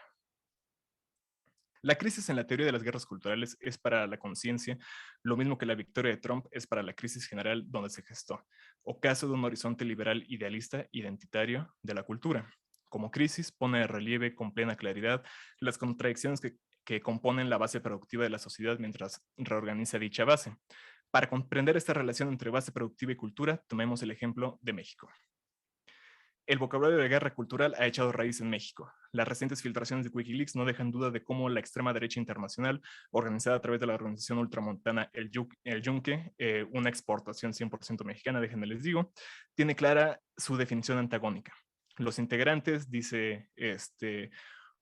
La crisis en la teoría de las guerras culturales es para la conciencia lo mismo que la victoria de Trump es para la crisis general donde se gestó, ocaso de un horizonte liberal idealista identitario de la cultura. Como crisis pone de relieve con plena claridad las contradicciones que componen la base productiva de la sociedad mientras reorganiza dicha base. Para comprender esta relación entre base productiva y cultura, tomemos el ejemplo de México. El vocabulario de guerra cultural ha echado raíz en México. Las recientes filtraciones de Wikileaks no dejan duda de cómo la extrema derecha internacional, organizada a través de la organización ultramontana El Yunque, una exportación 100% mexicana, déjenme les digo, tiene clara su definición antagónica. Los integrantes, dice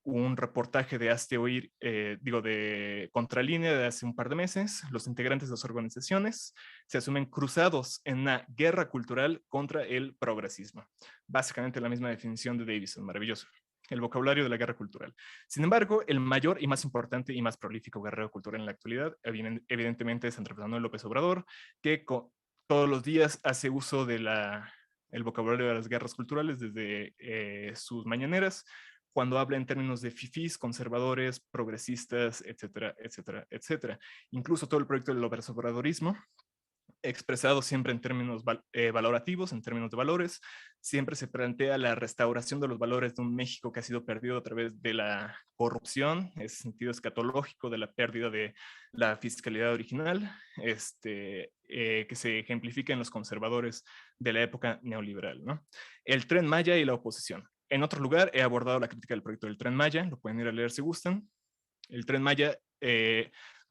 un reportaje de Hazte Oír, de Contralínea de hace un par de meses, los integrantes de las organizaciones se asumen cruzados en una guerra cultural contra el progresismo. Básicamente la misma definición de Davison, maravilloso. El vocabulario de la guerra cultural. Sin embargo, el mayor y más importante y más prolífico guerrero cultural en la actualidad, evidentemente es Andrés Manuel López Obrador, que todos los días hace uso de el vocabulario de las guerras culturales desde sus mañaneras, cuando habla en términos de fifís, conservadores, progresistas, etcétera, etcétera, etcétera. Incluso todo el proyecto del López Obradorismo, expresado siempre en términos valorativos, en términos de valores, siempre se plantea la restauración de los valores de un México que ha sido perdido a través de la corrupción, ese sentido escatológico de la pérdida de la fiscalidad original, que se ejemplifica en los conservadores de la época neoliberal, ¿no? El Tren Maya y la oposición. En otro lugar he abordado la crítica del proyecto del Tren Maya, lo pueden ir a leer si gustan. El Tren Maya,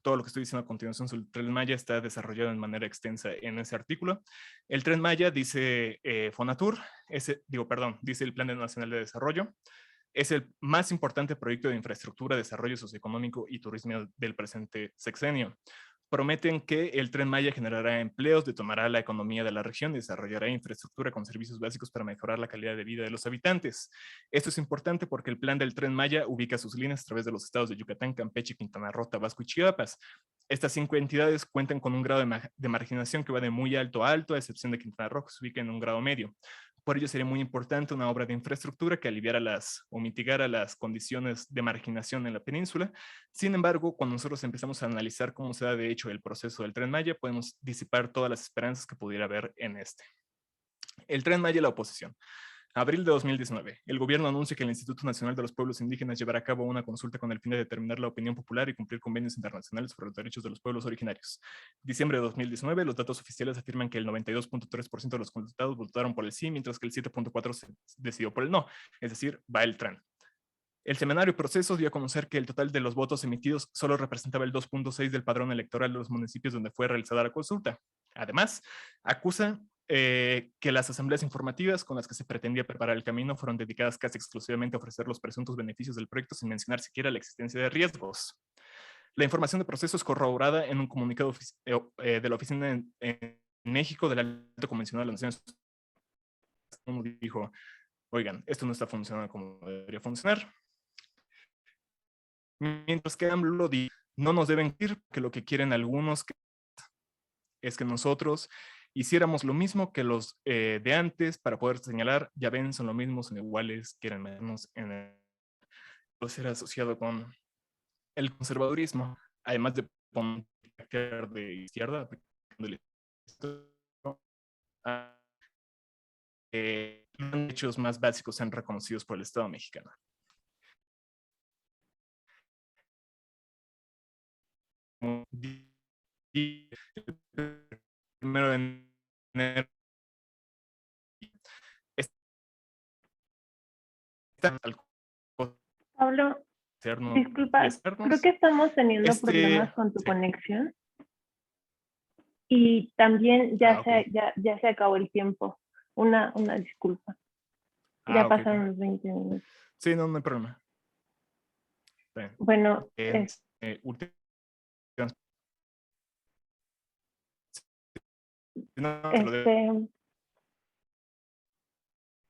todo lo que estoy diciendo a continuación sobre el Tren Maya está desarrollado de manera extensa en ese artículo. El Tren Maya, dice Fonatur, dice el Plan Nacional de Desarrollo, es el más importante proyecto de infraestructura, desarrollo socioeconómico y turismo del presente sexenio. prometen que el Tren Maya generará empleos, detonará la economía de la región y desarrollará infraestructura con servicios básicos para mejorar la calidad de vida de los habitantes. Esto es importante porque el plan del Tren Maya ubica sus líneas a través de los estados de Yucatán, Campeche, Quintana Roo, Tabasco y Chiapas. Estas 5 entidades cuentan con un grado de marginación que va de muy alto a alto, a excepción de Quintana Roo, que se ubica en un grado medio. Por ello sería muy importante una obra de infraestructura que aliviara o mitigara las condiciones de marginación en la península. Sin embargo, cuando nosotros empezamos a analizar cómo se da de hecho el proceso del Tren Maya, podemos disipar todas las esperanzas que pudiera haber en este. El Tren Maya y la oposición. Abril de 2019. El gobierno anuncia que el Instituto Nacional de los Pueblos Indígenas llevará a cabo una consulta con el fin de determinar la opinión popular y cumplir convenios internacionales sobre los derechos de los pueblos originarios. Diciembre de 2019. Los datos oficiales afirman que el 92.3% de los consultados votaron por el sí, mientras que el 7.4% se decidió por el no. Es decir, va el tren. El semanario Procesos dio a conocer que el total de los votos emitidos solo representaba el 2.6% del padrón electoral de los municipios donde fue realizada la consulta. Además, acusa que las asambleas informativas con las que se pretendía preparar el camino fueron dedicadas casi exclusivamente a ofrecer los presuntos beneficios del proyecto sin mencionar siquiera la existencia de riesgos. La información de Procesos es corroborada en un comunicado de la oficina en México del Alto Comisionado de las Naciones Unidas. Dijo, oigan, esto no está funcionando como debería funcionar. Mientras que AMLO dice, no nos deben decir que lo que quieren algunos es que nosotros hiciéramos lo mismo que los de antes para poder señalar, ya ven, son lo mismo, son iguales, quieren meternos en el ser asociado con el conservadurismo, además de carácter de izquierda, los derechos más básicos sean reconocidos por el Estado mexicano. Primero de enero Pablo, disculpa, creo que estamos teniendo problemas con tu conexión y también ya se acabó el tiempo. Una disculpa. Ya pasaron los 20 minutos. Sí, no hay problema. Bien. Bueno,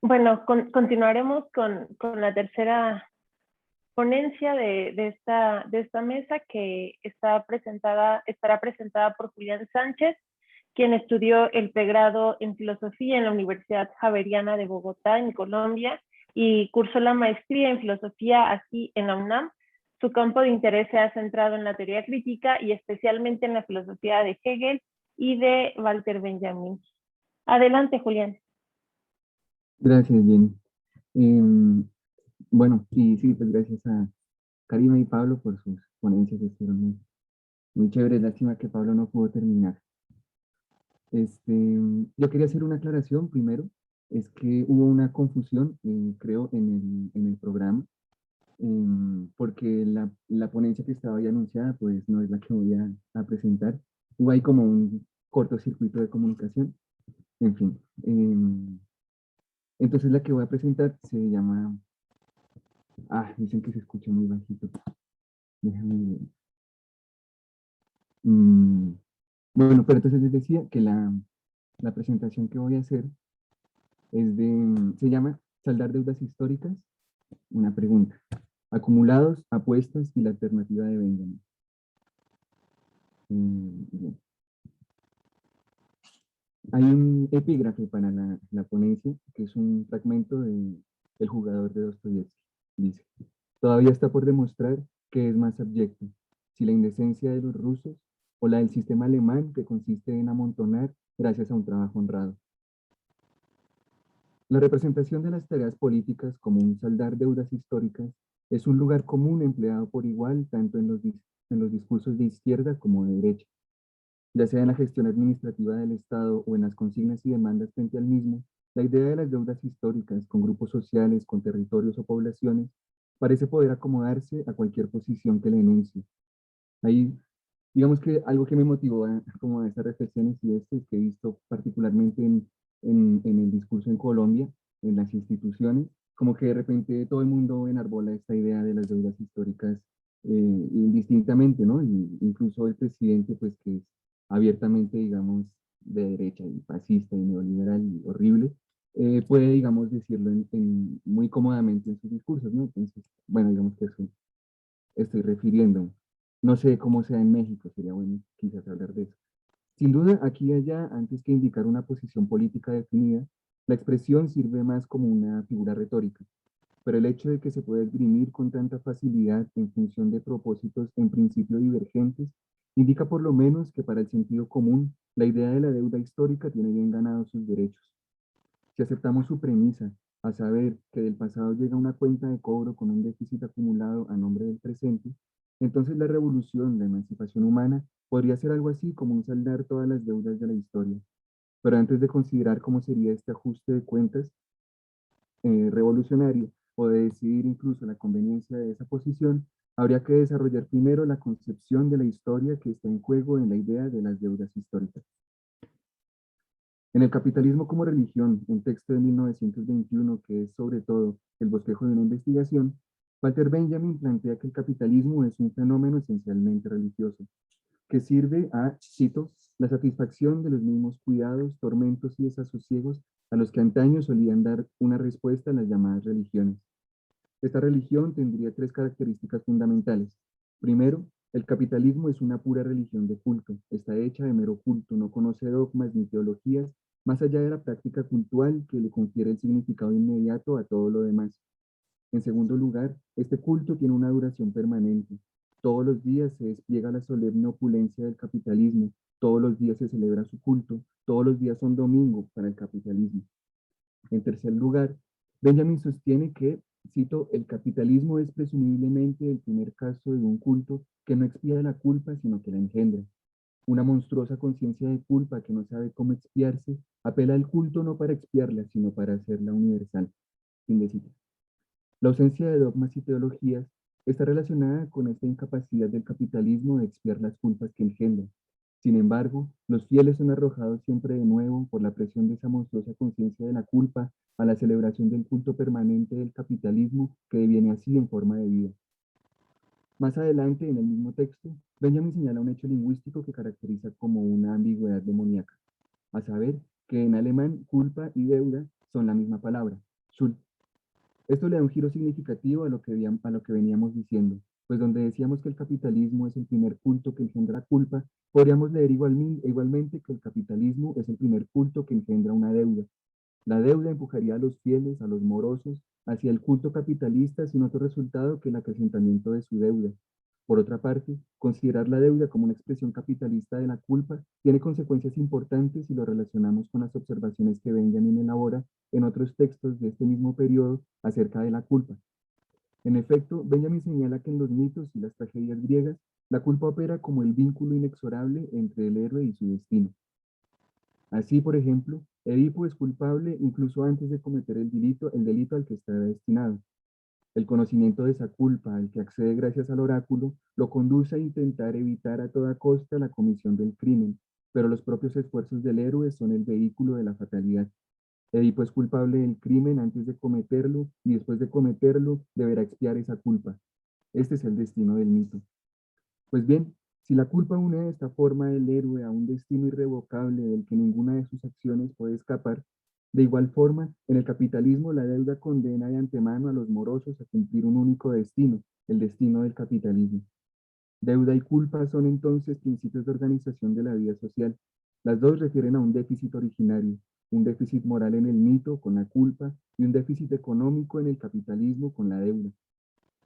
bueno, continuaremos con la tercera ponencia de esta mesa, que estará presentada por Julián Sánchez, quien estudió el pregrado en Filosofía en la Universidad Javeriana de Bogotá, en Colombia, y cursó la maestría en Filosofía aquí en la UNAM. Su campo de interés se ha centrado en la teoría crítica y especialmente en la filosofía de Hegel y de Walter Benjamin. Adelante, Julián. Gracias, Jenny. Bueno, sí, pues gracias a Karima y Pablo por sus ponencias, que estuvieron muy chéveres. Lástima que Pablo no pudo terminar. Yo quería hacer una aclaración primero. Es que hubo una confusión, creo, en el programa, porque la ponencia que estaba ya anunciada, pues no es la que voy a presentar. Hubo ahí como un cortocircuito de comunicación. En fin. Entonces la que voy a presentar se llama... dicen que se escucha muy bajito. Déjame ver. Bueno, pero entonces les decía que la presentación que voy a hacer se llama Saldar deudas históricas, una pregunta. Acumulados, apuestas y la alternativa de Benjamin. Hay un epígrafe para la ponencia, que es un fragmento de El jugador de Dostoyevsky. Dice, todavía está por demostrar que es más abyecto, si la indecencia de los rusos o la del sistema alemán, que consiste en amontonar gracias a un trabajo honrado. La representación de las tareas políticas como un saldar deudas históricas es un lugar común empleado por igual tanto en los discursos de izquierda como de derecha, ya sea en la gestión administrativa del Estado o en las consignas y demandas frente al mismo. La idea de las deudas históricas con grupos sociales, con territorios o poblaciones, parece poder acomodarse a cualquier posición que le enuncie. Ahí, digamos que algo que me motivó a estas reflexiones y es que he visto particularmente en el discurso en Colombia, en las instituciones, como que de repente todo el mundo enarbola esta idea de las deudas históricas indistintamente, ¿no? Y incluso el presidente, pues que es abiertamente, digamos, de derecha y fascista y neoliberal y horrible, puede, digamos, decirlo muy cómodamente en sus discursos, ¿no? Entonces, bueno, digamos que eso estoy refiriendo. No sé cómo sea en México, sería bueno quizás hablar de eso. Sin duda, aquí y allá, antes que indicar una posición política definida, la expresión sirve más como una figura retórica, pero el hecho de que se pueda esgrimir con tanta facilidad en función de propósitos en principio divergentes, indica por lo menos que para el sentido común, la idea de la deuda histórica tiene bien ganados sus derechos. Si aceptamos su premisa, a saber que del pasado llega una cuenta de cobro con un déficit acumulado a nombre del presente, entonces la revolución, la emancipación humana, podría ser algo así como un saldar todas las deudas de la historia. Pero antes de considerar cómo sería este ajuste de cuentas revolucionario o de decidir incluso la conveniencia de esa posición, habría que desarrollar primero la concepción de la historia que está en juego en la idea de las deudas históricas. En el capitalismo como religión, un texto de 1921 que es sobre todo el bosquejo de una investigación, Walter Benjamin plantea que el capitalismo es un fenómeno esencialmente religioso, que sirve a, cito, la satisfacción de los mismos cuidados, tormentos y desasosiegos a los que antaño solían dar una respuesta a las llamadas religiones. Esta religión tendría tres características fundamentales. Primero, el capitalismo es una pura religión de culto, está hecha de mero culto, no conoce dogmas ni teologías, más allá de la práctica cultural que le confiere el significado inmediato a todo lo demás. En segundo lugar, este culto tiene una duración permanente. Todos los días se despliega la solemne opulencia del capitalismo, todos los días se celebra su culto, todos los días son domingo para el capitalismo. En tercer lugar, Benjamin sostiene que, cito, el capitalismo es presumiblemente el primer caso de un culto que no expía la culpa, sino que la engendra. Una monstruosa conciencia de culpa que no sabe cómo expiarse, apela al culto no para expiarla, sino para hacerla universal. Fin de cita. La ausencia de dogmas y teologías está relacionada con esta incapacidad del capitalismo de expiar las culpas que engendra. Sin embargo, los fieles son arrojados siempre de nuevo por la presión de esa monstruosa conciencia de la culpa a la celebración del culto permanente del capitalismo que deviene así en forma de vida. Más adelante, en el mismo texto, Benjamin señala un hecho lingüístico que caracteriza como una ambigüedad demoníaca, a saber que en alemán culpa y deuda son la misma palabra, Schuld. Esto le da un giro significativo a lo que veníamos diciendo, pues donde decíamos que el capitalismo es el primer culto que engendra culpa, podríamos leer igualmente que el capitalismo es el primer culto que engendra una deuda. La deuda empujaría a los fieles, a los morosos, hacia el culto capitalista sin otro resultado que el acrecentamiento de su deuda. Por otra parte, considerar la deuda como una expresión capitalista de la culpa tiene consecuencias importantes si lo relacionamos con las observaciones que Benjamin elabora en otros textos de este mismo periodo acerca de la culpa. En efecto, Benjamin señala que en los mitos y las tragedias griegas, la culpa opera como el vínculo inexorable entre el héroe y su destino. Así, por ejemplo, Edipo es culpable incluso antes de cometer el delito al que está destinado. El conocimiento de esa culpa al que accede gracias al oráculo lo conduce a intentar evitar a toda costa la comisión del crimen, pero los propios esfuerzos del héroe son el vehículo de la fatalidad. Edipo es culpable del crimen antes de cometerlo y después de cometerlo deberá expiar esa culpa. Este es el destino del mito. Pues bien, si la culpa une de esta forma del héroe a un destino irrevocable del que ninguna de sus acciones puede escapar, de igual forma, en el capitalismo la deuda condena de antemano a los morosos a cumplir un único destino, el destino del capitalismo. Deuda y culpa son entonces principios de organización de la vida social. Las dos refieren a un déficit originario, un déficit moral en el mito con la culpa y un déficit económico en el capitalismo con la deuda.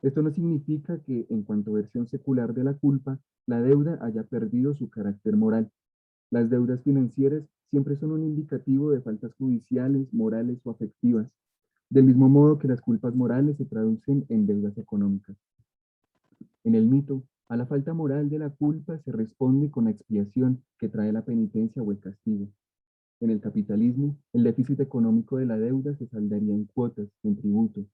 Esto no significa que, en cuanto a versión secular de la culpa, la deuda haya perdido su carácter moral. Las deudas financieras siempre son un indicativo de faltas judiciales, morales o afectivas, del mismo modo que las culpas morales se traducen en deudas económicas. En el mito, a la falta moral de la culpa se responde con la expiación que trae la penitencia o el castigo. En el capitalismo, el déficit económico de la deuda se saldaría en cuotas, en tributo.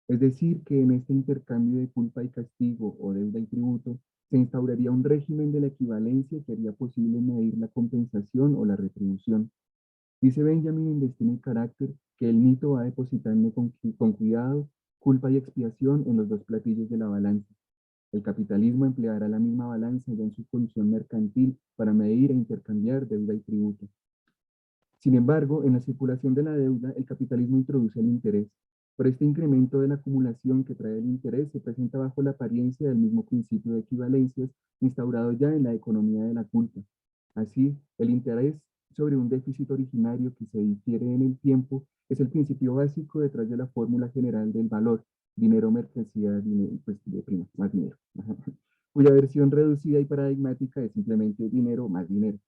Es decir, que en este intercambio de culpa y castigo o deuda y tributo, se instauraría un régimen de la equivalencia que haría posible medir la compensación o la retribución. Dice Benjamin en Destino y Carácter que el mito va depositando con cuidado culpa y expiación en los dos platillos de la balanza. El capitalismo empleará la misma balanza ya en su función mercantil para medir e intercambiar deuda y tributo. Sin embargo, en la circulación de la deuda, el capitalismo introduce el interés. Por este incremento de la acumulación que trae el interés se presenta bajo la apariencia del mismo principio de equivalencias instaurado ya en la economía de la culpa. Así, el interés sobre un déficit originario que se difiere en el tiempo es el principio básico detrás de la fórmula general del valor, dinero, mercancía, dinero, pues, de prima, más dinero, cuya versión reducida y paradigmática es simplemente dinero más dinero.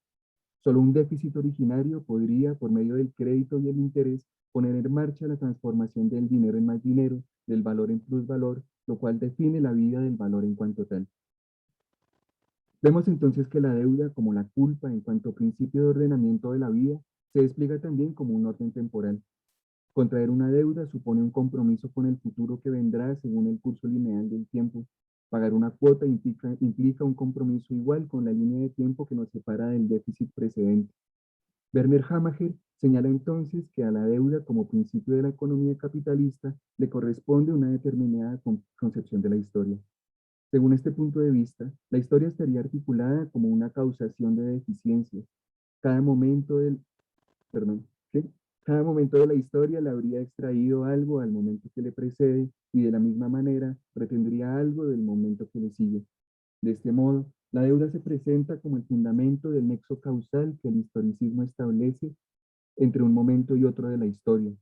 Solo un déficit originario podría, por medio del crédito y el interés, poner en marcha la transformación del dinero en más dinero, del valor en plusvalor, lo cual define la vida del valor en cuanto tal. Vemos entonces que la deuda, como la culpa en cuanto principio de ordenamiento de la vida, se despliega también como un orden temporal. Contraer una deuda supone un compromiso con el futuro que vendrá según el curso lineal del tiempo. Pagar una cuota implica un compromiso igual con la línea de tiempo que nos separa del déficit precedente. Werner Hamacher señala entonces que a la deuda como principio de la economía capitalista le corresponde una determinada concepción de la historia. Según este punto de vista, la historia estaría articulada como una causación de deficiencias. Cada momento del, perdón, ¿qué? Cada momento de la historia le habría extraído algo al momento que le precede y de la misma manera retendría algo del momento que le sigue. De este modo, la deuda se presenta como el fundamento del nexo causal que el historicismo establece entre un momento y otro de la historia.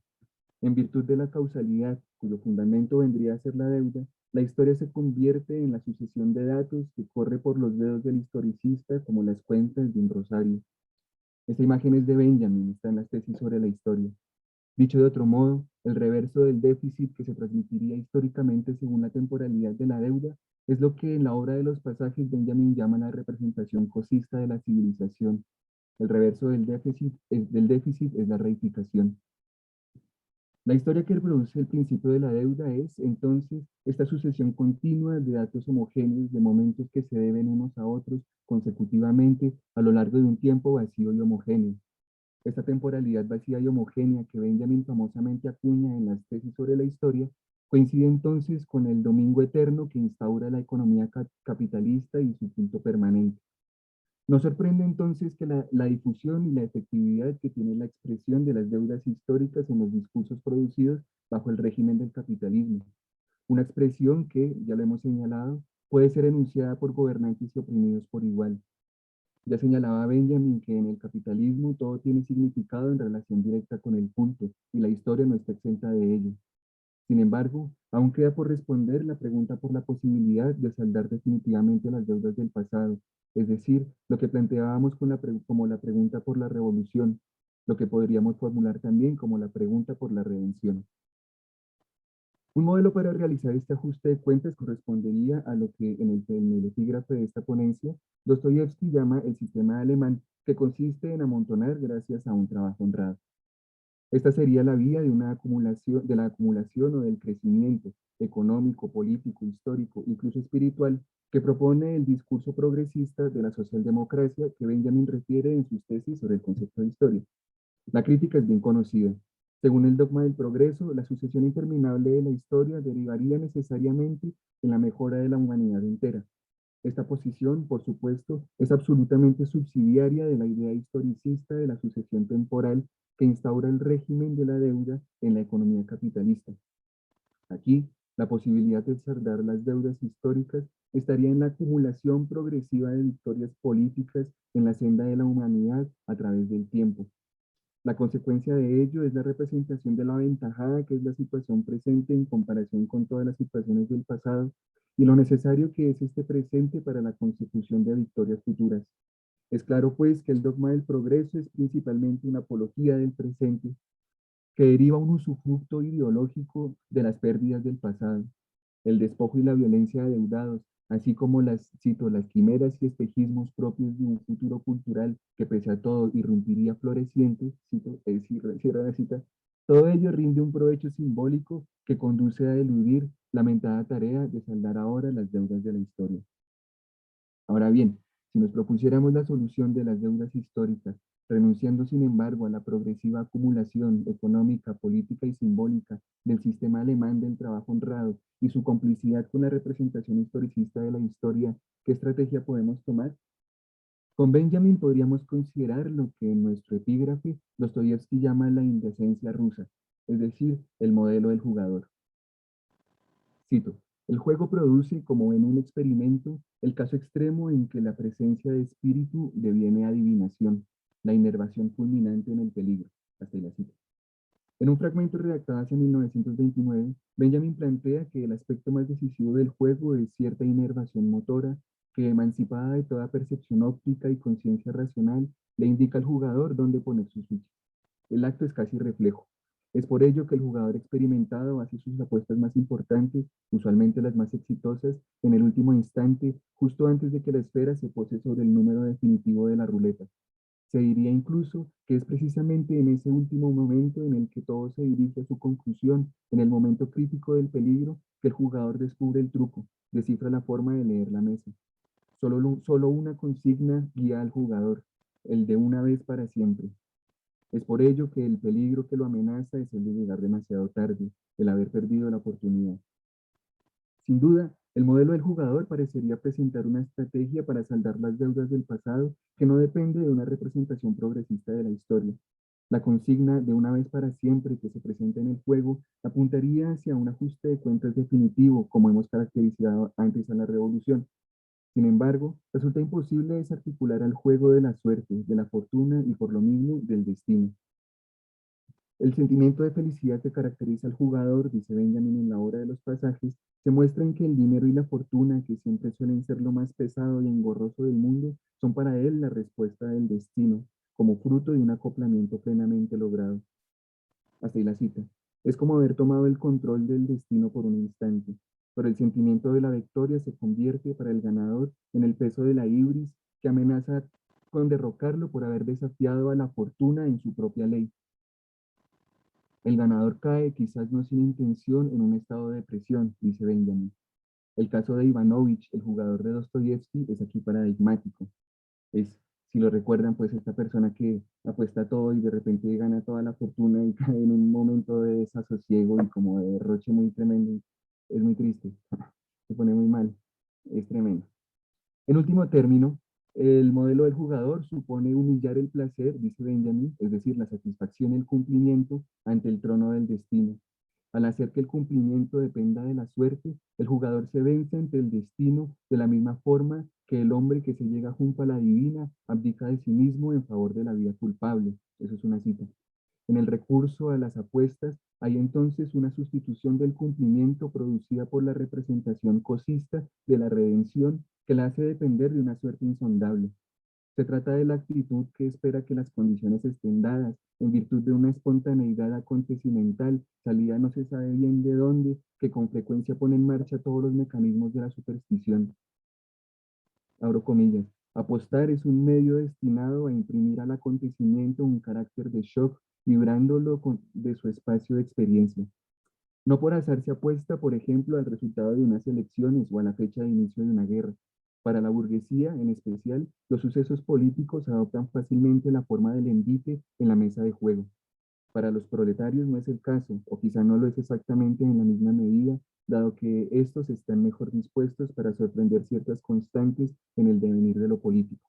En virtud de la causalidad, cuyo fundamento vendría a ser la deuda, la historia se convierte en la sucesión de datos que corre por los dedos del historicista como las cuentas de un rosario. Esta imagen es de Benjamin, está en las tesis sobre la historia. Dicho de otro modo, el reverso del déficit que se transmitiría históricamente según la temporalidad de la deuda es lo que en la obra de los pasajes Benjamin llama la representación cosista de la civilización. El reverso del déficit es la reificación. La historia que produce el principio de la deuda es, entonces, esta sucesión continua de datos homogéneos, de momentos que se deben unos a otros consecutivamente a lo largo de un tiempo vacío y homogéneo. Esta temporalidad vacía y homogénea que Benjamin famosamente acuña en las tesis sobre la historia, coincide entonces con el domingo eterno que instaura la economía capitalista y su punto permanente. No sorprende entonces que la difusión y la efectividad que tiene la expresión de las deudas históricas en los discursos producidos bajo el régimen del capitalismo. Una expresión que, ya lo hemos señalado, puede ser enunciada por gobernantes y oprimidos por igual. Ya señalaba Benjamin que en el capitalismo todo tiene significado en relación directa con el culto y la historia no está exenta de ello. Sin embargo, aún queda por responder la pregunta por la posibilidad de saldar definitivamente las deudas del pasado, es decir, lo que planteábamos como la pregunta por la revolución, lo que podríamos formular también como la pregunta por la redención. Un modelo para realizar este ajuste de cuentas correspondería a lo que en el epígrafe de esta ponencia Dostoyevsky llama el sistema alemán, que consiste en amontonar gracias a un trabajo honrado. Esta sería la vía de la acumulación o del crecimiento económico, político, histórico, incluso espiritual, que propone el discurso progresista de la socialdemocracia que Benjamin refiere en sus tesis sobre el concepto de historia. La crítica es bien conocida. Según el dogma del progreso, la sucesión interminable de la historia derivaría necesariamente en la mejora de la humanidad entera. Esta posición, por supuesto, es absolutamente subsidiaria de la idea historicista de la sucesión temporal que instaura el régimen de la deuda en la economía capitalista. Aquí, la posibilidad de saldar las deudas históricas estaría en la acumulación progresiva de victorias políticas en la senda de la humanidad a través del tiempo. La consecuencia de ello es la representación de la aventajada que es la situación presente en comparación con todas las situaciones del pasado y lo necesario que es este presente para la consecución de victorias futuras. Es claro, pues, que el dogma del progreso es principalmente una apología del presente que deriva un usufructo ideológico de las pérdidas del pasado, el despojo y la violencia de adeudados, así como las quimeras y espejismos propios de un futuro cultural que pese a todo irrumpiría floreciente, cierra la cita, todo ello rinde un provecho simbólico que conduce a eludir la lamentada tarea de saldar ahora las deudas de la historia. Ahora bien, Si nos propusiéramos la solución de las deudas históricas, renunciando sin embargo a la progresiva acumulación económica, política y simbólica del sistema alemán del trabajo honrado y su complicidad con la representación historicista de la historia, ¿qué estrategia podemos tomar? Con Benjamin podríamos considerar lo que en nuestro epígrafe Dostoyevsky llama la indecencia rusa, es decir, el modelo del jugador. Cito, el juego produce, como en un experimento, el caso extremo en que la presencia de espíritu deviene adivinación, la inervación culminante en el peligro. Hasta ahí la cita. En un fragmento redactado hacia 1929, Benjamin plantea que el aspecto más decisivo del juego es cierta inervación motora que, emancipada de toda percepción óptica y conciencia racional, le indica al jugador dónde poner sus fichas. El acto es casi reflejo. Es por ello que el jugador experimentado hace sus apuestas más importantes, usualmente las más exitosas, en el último instante, justo antes de que la esfera se pose sobre el número definitivo de la ruleta. Se diría incluso que es precisamente en ese último momento en el que todo se dirige a su conclusión, en el momento crítico del peligro, que el jugador descubre el truco, descifra la forma de leer la mesa. Solo una consigna guía al jugador, el de una vez para siempre. Es por ello que el peligro que lo amenaza es el de llegar demasiado tarde, el haber perdido la oportunidad. Sin duda, el modelo del jugador parecería presentar una estrategia para saldar las deudas del pasado que no depende de una representación progresista de la historia. La consigna de una vez para siempre que se presenta en el juego apuntaría hacia un ajuste de cuentas definitivo, como hemos caracterizado antes a la revolución. Sin embargo, resulta imposible desarticular al juego de la suerte, de la fortuna y por lo mismo del destino. El sentimiento de felicidad que caracteriza al jugador, dice Benjamin en la obra de los pasajes, se muestra en que el dinero y la fortuna, que siempre suelen ser lo más pesado y engorroso del mundo, son para él la respuesta del destino, como fruto de un acoplamiento plenamente logrado. Hasta ahí la cita. Es como haber tomado el control del destino por un instante, pero el sentimiento de la victoria se convierte para el ganador en el peso de la ibris que amenaza con derrocarlo por haber desafiado a la fortuna en su propia ley. El ganador cae, quizás no sin intención, en un estado de depresión, dice Benjamin. El caso de Ivanovich, el jugador de Dostoyevsky, es aquí paradigmático. Es, si lo recuerdan, pues esta persona que apuesta todo y de repente gana toda la fortuna y cae en un momento de desasosiego y como de derroche muy tremendo. Es muy triste, se pone muy mal, es tremendo. En último término, el modelo del jugador supone humillar el placer, dice Benjamin, es decir, la satisfacción y el cumplimiento ante el trono del destino. Al hacer que el cumplimiento dependa de la suerte, el jugador se vence ante el destino de la misma forma que el hombre que se llega junto a la divina abdica de sí mismo en favor de la vida culpable. Eso es una cita. En el recurso a las apuestas hay entonces una sustitución del cumplimiento producida por la representación cosista de la redención que la hace depender de una suerte insondable. Se trata de la actitud que espera que las condiciones estén dadas en virtud de una espontaneidad acontecimental, salida no se sabe bien de dónde, que con frecuencia pone en marcha todos los mecanismos de la superstición. Abro comillas. Apostar es un medio destinado a imprimir al acontecimiento un carácter de shock, librándolo de su espacio de experiencia. No por azar se apuesta, por ejemplo, al resultado de unas elecciones o a la fecha de inicio de una guerra. Para la burguesía, en especial, los sucesos políticos adoptan fácilmente la forma del envite en la mesa de juego. Para los proletarios no es el caso, o quizá no lo es exactamente en la misma medida, dado que estos están mejor dispuestos para sorprender ciertas constantes en el devenir de lo político.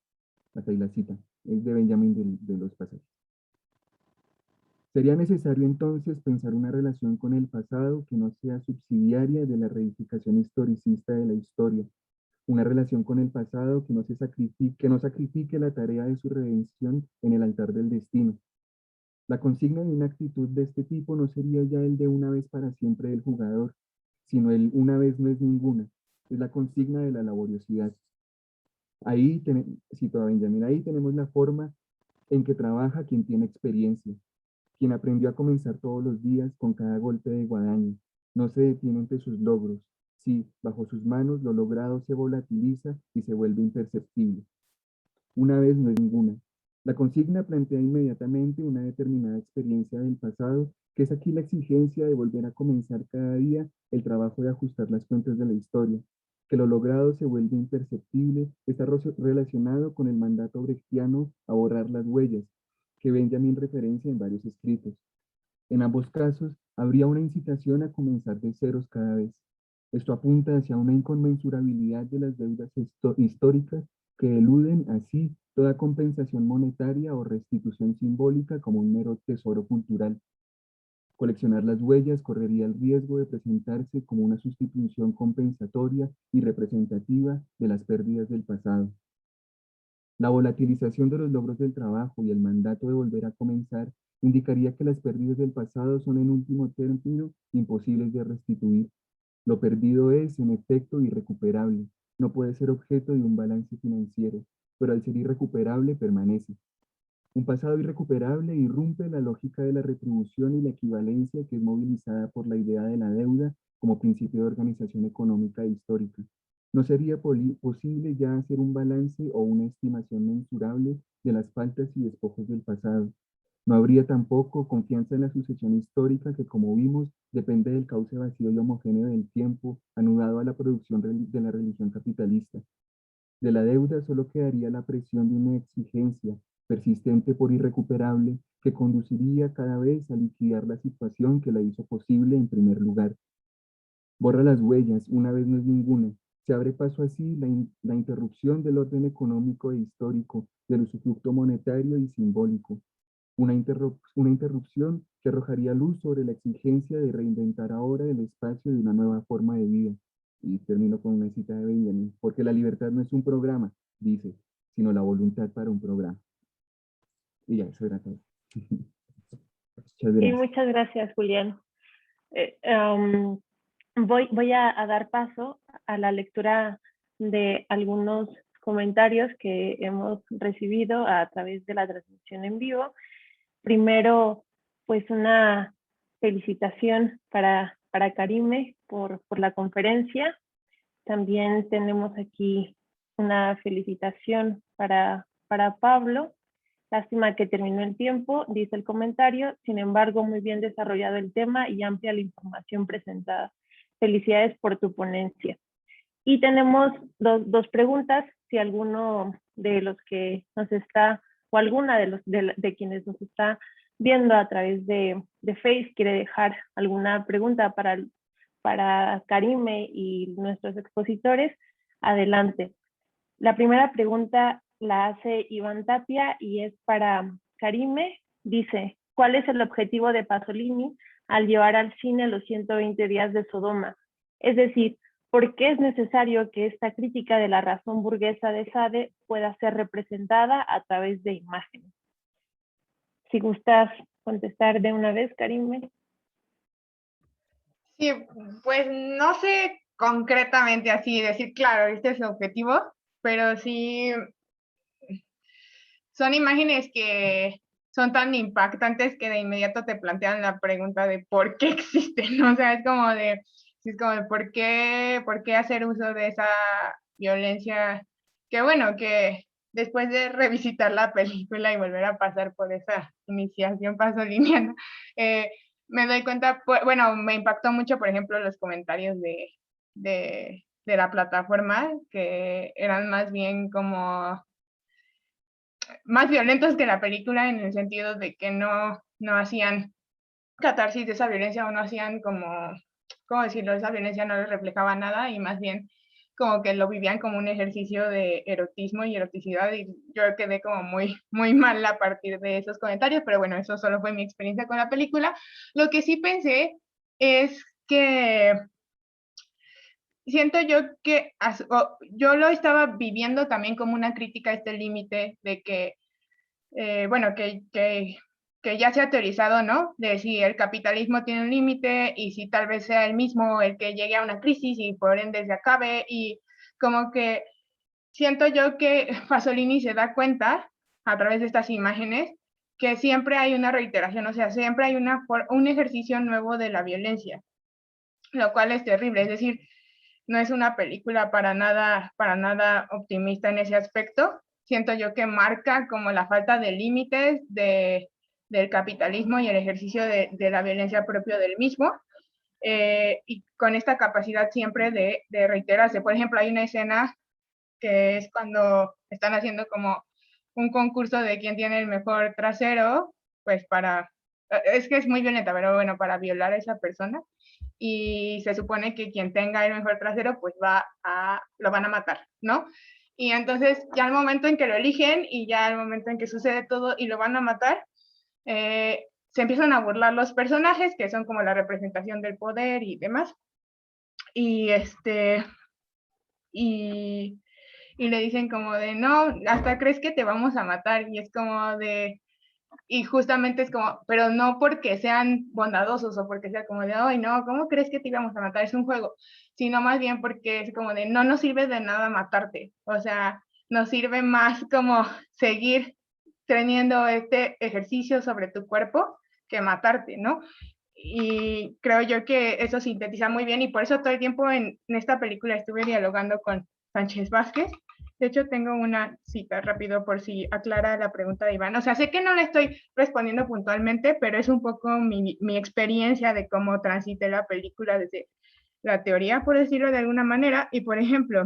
Hasta ahí la cita, es de Benjamin de los pasajes. Sería necesario entonces pensar una relación con el pasado que no sea subsidiaria de la reificación historicista de la historia, una relación con el pasado que no sacrifique la tarea de su redención en el altar del destino. La consigna de una actitud de este tipo no sería ya el de una vez para siempre del jugador, sino el una vez no es ninguna. Es la consigna de la laboriosidad. Cito a Benjamin, ahí tenemos la forma en que trabaja quien tiene experiencia, quien aprendió a comenzar todos los días con cada golpe de guadaña. No se detiene ante sus logros. Sí, bajo sus manos lo logrado se volatiliza y se vuelve imperceptible. Una vez no es ninguna. La consigna plantea inmediatamente una determinada experiencia del pasado, que es aquí la exigencia de volver a comenzar cada día el trabajo de ajustar las cuentas de la historia, que lo logrado se vuelve imperceptible, está relacionado con el mandato brechtiano a borrar las huellas, que Benjamin referencia en varios escritos. En ambos casos, habría una incitación a comenzar de ceros cada vez. Esto apunta hacia una inconmensurabilidad de las deudas históricas que eluden así toda compensación monetaria o restitución simbólica como un mero tesoro cultural. Coleccionar las huellas correría el riesgo de presentarse como una sustitución compensatoria y representativa de las pérdidas del pasado. La volatilización de los logros del trabajo y el mandato de volver a comenzar indicaría que las pérdidas del pasado son en último término imposibles de restituir. Lo perdido es, en efecto, irrecuperable. No puede ser objeto de un balance financiero, pero al ser irrecuperable permanece. Un pasado irrecuperable irrumpe la lógica de la retribución y la equivalencia que es movilizada por la idea de la deuda como principio de organización económica e histórica. No sería posible ya hacer un balance o una estimación mensurable de las faltas y despojos del pasado. No habría tampoco confianza en la sucesión histórica que, como vimos, depende del cauce vacío y homogéneo del tiempo, anudado a la producción de la religión capitalista. De la deuda solo quedaría la presión de una exigencia persistente por irrecuperable que conduciría cada vez a liquidar la situación que la hizo posible en primer lugar. Borra las huellas, una vez no es ninguna. Se abre paso así la interrupción del orden económico e histórico, del usufructo monetario y simbólico. Una interrupción que arrojaría luz sobre la exigencia de reinventar ahora el espacio de una nueva forma de vida. Y termino con una cita de Benjamin, porque la libertad no es un programa, dice, sino la voluntad para un programa. Y ya, eso era todo. Muchas gracias. Y muchas gracias, Julián. Voy a dar paso a la lectura de algunos comentarios que hemos recibido a través de la transmisión en vivo. Primero, pues una felicitación para Karime por la conferencia. También tenemos aquí una felicitación para Pablo. Lástima que terminó el tiempo, dice el comentario. Sin embargo, muy bien desarrollado el tema y amplia la información presentada. Felicidades por tu ponencia. Y tenemos dos preguntas. Si alguno de los que nos está, o alguna de quienes nos está viendo a través de Face quiere dejar alguna pregunta para Karime y nuestros expositores, adelante. La primera pregunta la hace Iván Tapia y es para Karime. Dice, ¿cuál es el objetivo de Pasolini al llevar al cine los 120 días de Sodoma? Es decir, ¿por qué es necesario que esta crítica de la razón burguesa de Sade pueda ser representada a través de imágenes? Si gustas contestar de una vez, Karime. Sí, pues no sé concretamente así decir, claro, este es el objetivo, pero sí son imágenes que son tan impactantes que de inmediato te plantean la pregunta de por qué existen, o sea, es como de ¿por qué hacer uso de esa violencia? Que bueno, que después de revisitar la película y volver a pasar por esa iniciación pasoliniana, me doy cuenta, bueno, me impactó mucho, por ejemplo, los comentarios de la plataforma, que eran más bien como más violentos que la película, en el sentido de que no hacían catarsis de esa violencia, o no hacían ¿cómo decirlo? Esa violencia no les reflejaba nada, y más bien como que lo vivían como un ejercicio de erotismo y eroticidad, y yo quedé como muy, muy mal a partir de esos comentarios, pero bueno, eso solo fue mi experiencia con la película. Lo que sí pensé es que siento yo que yo lo estaba viviendo también como una crítica a este límite de que, bueno, que ya se ha teorizado, ¿no? De si el capitalismo tiene un límite y si tal vez sea el mismo el que llegue a una crisis y por ende se acabe, y como que siento yo que Pasolini se da cuenta a través de estas imágenes que siempre hay una reiteración, o sea, siempre hay un ejercicio nuevo de la violencia, lo cual es terrible. Es decir, no es una película para nada optimista en ese aspecto. Siento yo que marca como la falta de límites del capitalismo y el ejercicio de la violencia propio del mismo. y con esta capacidad siempre de reiterarse. Por ejemplo, hay una escena que es cuando están haciendo como un concurso de quién tiene el mejor trasero, pues es que es muy violenta, pero bueno, para violar a esa persona, y se supone que quien tenga el mejor trasero, pues lo van a matar, ¿no? Y entonces ya al momento en que lo eligen y ya al momento en que sucede todo y lo van a matar, se empiezan a burlar los personajes, que son como la representación del poder y demás, y y le dicen como de, no, hasta crees que te vamos a matar, y es como de, y justamente es como, pero no porque sean bondadosos o porque sea como de, ay, no, ¿cómo crees que te íbamos a matar? Es un juego, sino más bien porque es como de, no nos sirve de nada matarte, o sea, nos sirve más como seguir teniendo este ejercicio sobre tu cuerpo que matarte, ¿no? Y creo yo que eso sintetiza muy bien y por eso todo el tiempo en esta película estuve dialogando con Sánchez Vázquez. De hecho, tengo una cita rápido por si aclara la pregunta de Iván. O sea, sé que no le estoy respondiendo puntualmente, pero es un poco mi experiencia de cómo transité la película desde la teoría, por decirlo de alguna manera. Y, por ejemplo,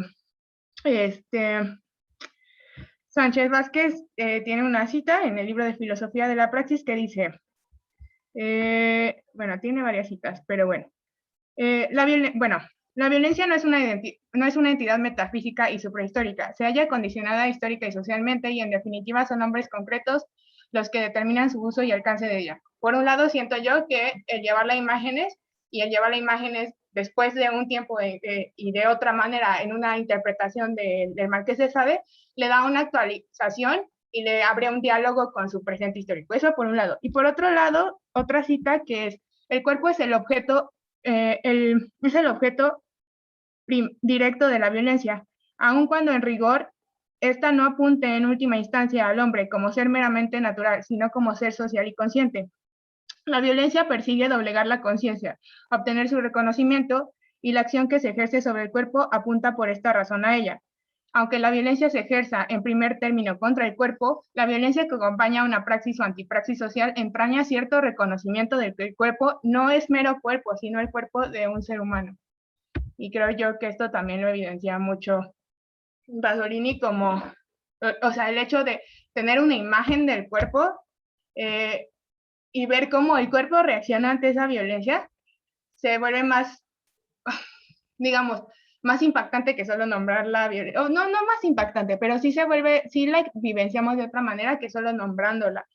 Sánchez Vázquez tiene una cita en el libro de Filosofía de la Praxis que dice, bueno, tiene varias citas, pero bueno, la violencia no es una entidad metafísica y suprahistórica, se halla condicionada histórica y socialmente y en definitiva son hombres concretos los que determinan su uso y alcance de ella. Por un lado, siento yo que el llevarla a imágenes y el llevarla a imágenes después de un tiempo y de otra manera en una interpretación del Marqués de Sade, le da una actualización y le abre un diálogo con su presente histórico. Eso por un lado. Y por otro lado, otra cita que es, el cuerpo es el objeto es el objeto directo de la violencia, aun cuando en rigor esta no apunte en última instancia al hombre como ser meramente natural, sino como ser social y consciente. La violencia persigue doblegar la conciencia, obtener su reconocimiento y la acción que se ejerce sobre el cuerpo apunta por esta razón a ella. Aunque la violencia se ejerza en primer término contra el cuerpo, la violencia que acompaña a una praxis o antipraxis social entraña cierto reconocimiento de que el cuerpo no es mero cuerpo, sino el cuerpo de un ser humano. Y creo yo que esto también lo evidencia mucho Pasolini como, o sea, el hecho de tener una imagen del cuerpo y ver cómo el cuerpo reacciona ante esa violencia se vuelve más, digamos, más impactante que solo nombrar la violencia. Oh, no más impactante, pero sí se vuelve, sí la vivenciamos de otra manera que solo nombrándola.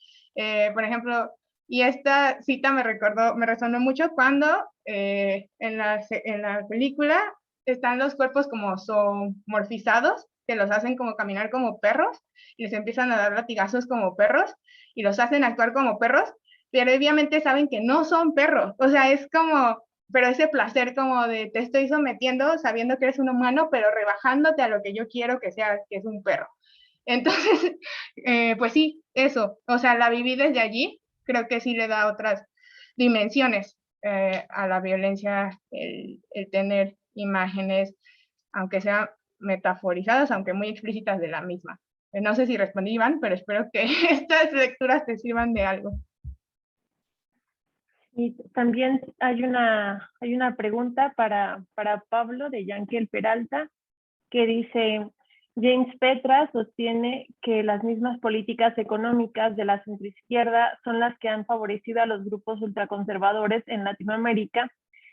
Por ejemplo, y esta cita me resonó mucho cuando en la película están los cuerpos como zoomorfizados, que los hacen como caminar como perros, y les empiezan a dar latigazos como perros, y los hacen actuar como perros, pero obviamente saben que no son perros. O sea, es como, pero ese placer como de te estoy sometiendo sabiendo que eres un humano, pero rebajándote a lo que yo quiero que seas, que es un perro. Entonces, pues sí, eso, o sea, la viví desde allí, creo que sí le da otras dimensiones a la violencia, el tener imágenes, aunque sean metaforizadas, aunque muy explícitas de la misma. No sé si respondí, Iván, pero espero que estas lecturas te sirvan de algo. Y también hay una pregunta para Pablo de Yanquiel Peralta, que dice, James Petra sostiene que las mismas políticas económicas de la centroizquierda son las que han favorecido a los grupos ultraconservadores en Latinoamérica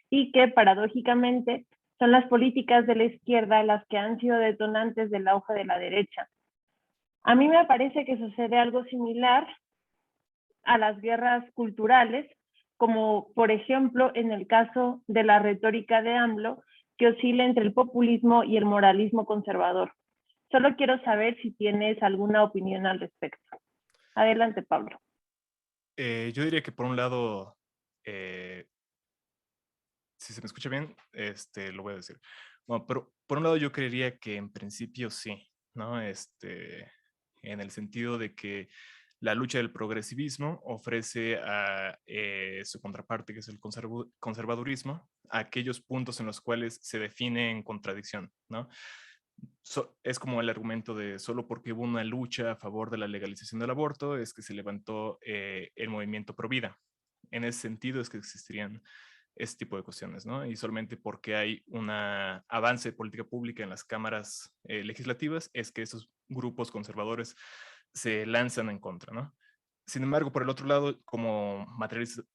y que, paradójicamente, son las políticas de la izquierda las que han sido detonantes del auge de la derecha. A mí me parece que sucede algo similar a las guerras culturales, como por ejemplo en el caso de la retórica de AMLO, que oscila entre el populismo y el moralismo conservador. Solo quiero saber si tienes alguna opinión al respecto. Adelante, Pablo. Yo diría que por un lado, si se me escucha bien, lo voy a decir. Bueno, pero por un lado yo creería que en principio sí, ¿no? En el sentido de que la lucha del progresivismo ofrece a su contraparte, que es el conservadurismo, a aquellos puntos en los cuales se define en contradicción, ¿no? Es como el argumento de solo porque hubo una lucha a favor de la legalización del aborto es que se levantó el movimiento pro vida. En ese sentido es que existirían este tipo de cuestiones, ¿no? Y solamente porque hay un avance de política pública en las cámaras legislativas es que esos grupos conservadores se lanzan en contra, ¿no? Sin embargo, por el otro lado, como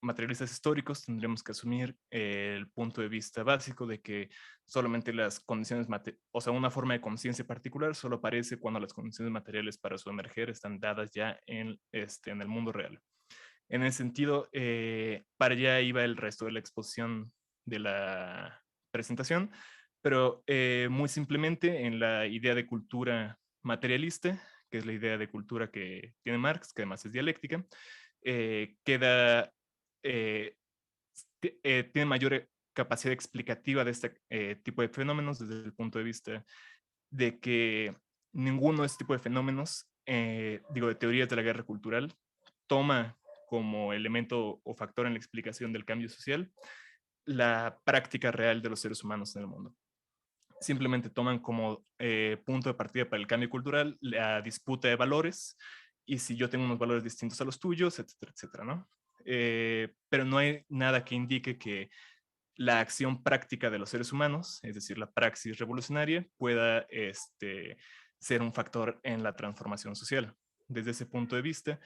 materialistas históricos, tendremos que asumir el punto de vista básico de que solamente las condiciones, o sea, una forma de conciencia particular solo aparece cuando las condiciones materiales para su emerger están dadas ya en el mundo real. En ese sentido, para allá iba el resto de la exposición de la presentación, pero muy simplemente en la idea de cultura materialista, que es la idea de cultura que tiene Marx, que además es dialéctica, tiene mayor capacidad explicativa de este tipo de fenómenos desde el punto de vista de que ninguno de este tipo de fenómenos, de teorías de la guerra cultural, toma como elemento o factor en la explicación del cambio social la práctica real de los seres humanos en el mundo. Simplemente toman como punto de partida para el cambio cultural la disputa de valores, y si yo tengo unos valores distintos a los tuyos, etcétera, etcétera, ¿no? Pero no hay nada que indique que la acción práctica de los seres humanos, es decir, la praxis revolucionaria, pueda ser un factor en la transformación social. Desde ese punto de vista,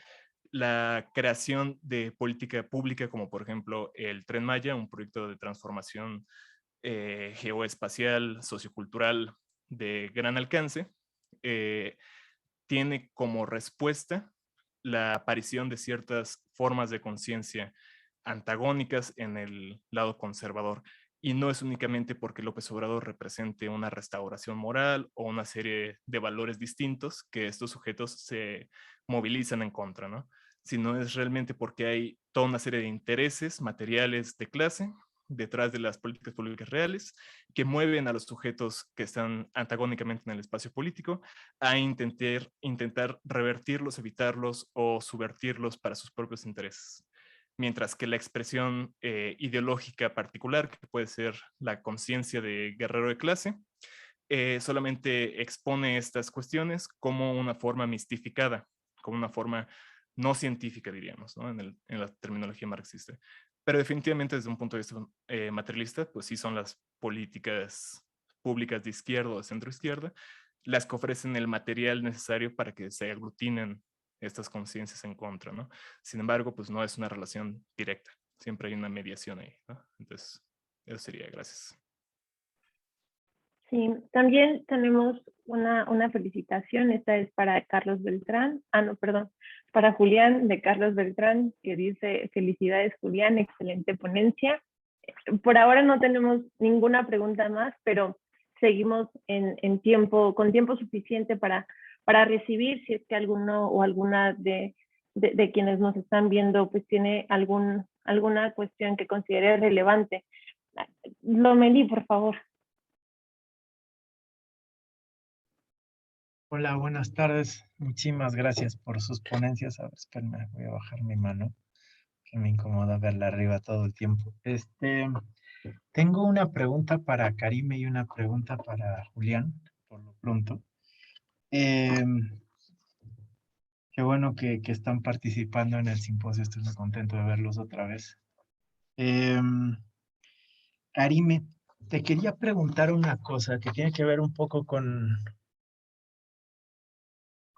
la creación de política pública, como por ejemplo el Tren Maya, un proyecto de transformación geoespacial, sociocultural de gran alcance, tiene como respuesta la aparición de ciertas formas de conciencia antagónicas en el lado conservador. Y no es únicamente porque López Obrador represente una restauración moral o una serie de valores distintos que estos sujetos se movilizan en contra, ¿no? Sino es realmente porque hay toda una serie de intereses materiales de clase detrás de las políticas públicas reales que mueven a los sujetos que están antagónicamente en el espacio político a intentar revertirlos, evitarlos o subvertirlos para sus propios intereses. Mientras que la expresión ideológica particular, que puede ser la conciencia de guerrero de clase, solamente expone estas cuestiones como una forma mistificada, como una forma no científica, diríamos, ¿no? en la terminología marxista. Pero definitivamente desde un punto de vista materialista, pues sí son las políticas públicas de izquierda o de centro izquierda las que ofrecen el material necesario para que se aglutinen estas conciencias en contra, ¿no? Sin embargo, pues no es una relación directa. Siempre hay una mediación ahí, ¿no? Entonces, eso sería. Gracias. Sí, también tenemos una felicitación. Esta es para Carlos Beltrán. Para Julián de Carlos Beltrán, que dice: felicidades, Julián, excelente ponencia. Por ahora no tenemos ninguna pregunta más, pero seguimos con tiempo suficiente para recibir, si es que alguno o alguna de quienes nos están viendo pues tiene alguna cuestión que considere relevante. Lomelí, por favor. Hola, buenas tardes. Muchísimas gracias por sus ponencias. A ver, espérame, voy a bajar mi mano, que me incomoda verla arriba todo el tiempo. Tengo una pregunta para Karime y una pregunta para Julián, por lo pronto. Qué bueno que están participando en el simposio. Estoy muy contento de verlos otra vez. Karime, te quería preguntar una cosa que tiene que ver un poco con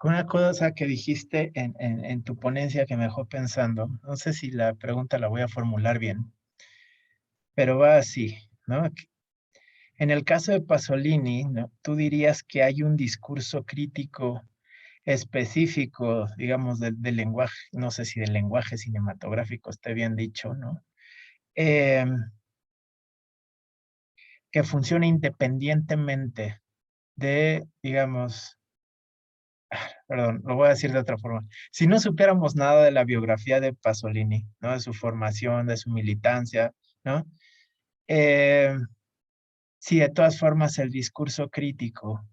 una cosa que dijiste en tu ponencia que me dejó pensando. No sé si la pregunta la voy a formular bien, pero va así, ¿no? En el caso de Pasolini, ¿no? Tú dirías que hay un discurso crítico específico, digamos, del lenguaje, no sé si del lenguaje cinematográfico esté bien dicho, ¿no? Que funciona independientemente de, digamos, perdón, lo voy a decir de otra forma. Si no supiéramos nada de la biografía de Pasolini, ¿no? De su formación, de su militancia, ¿no? Si de todas formas el discurso crítico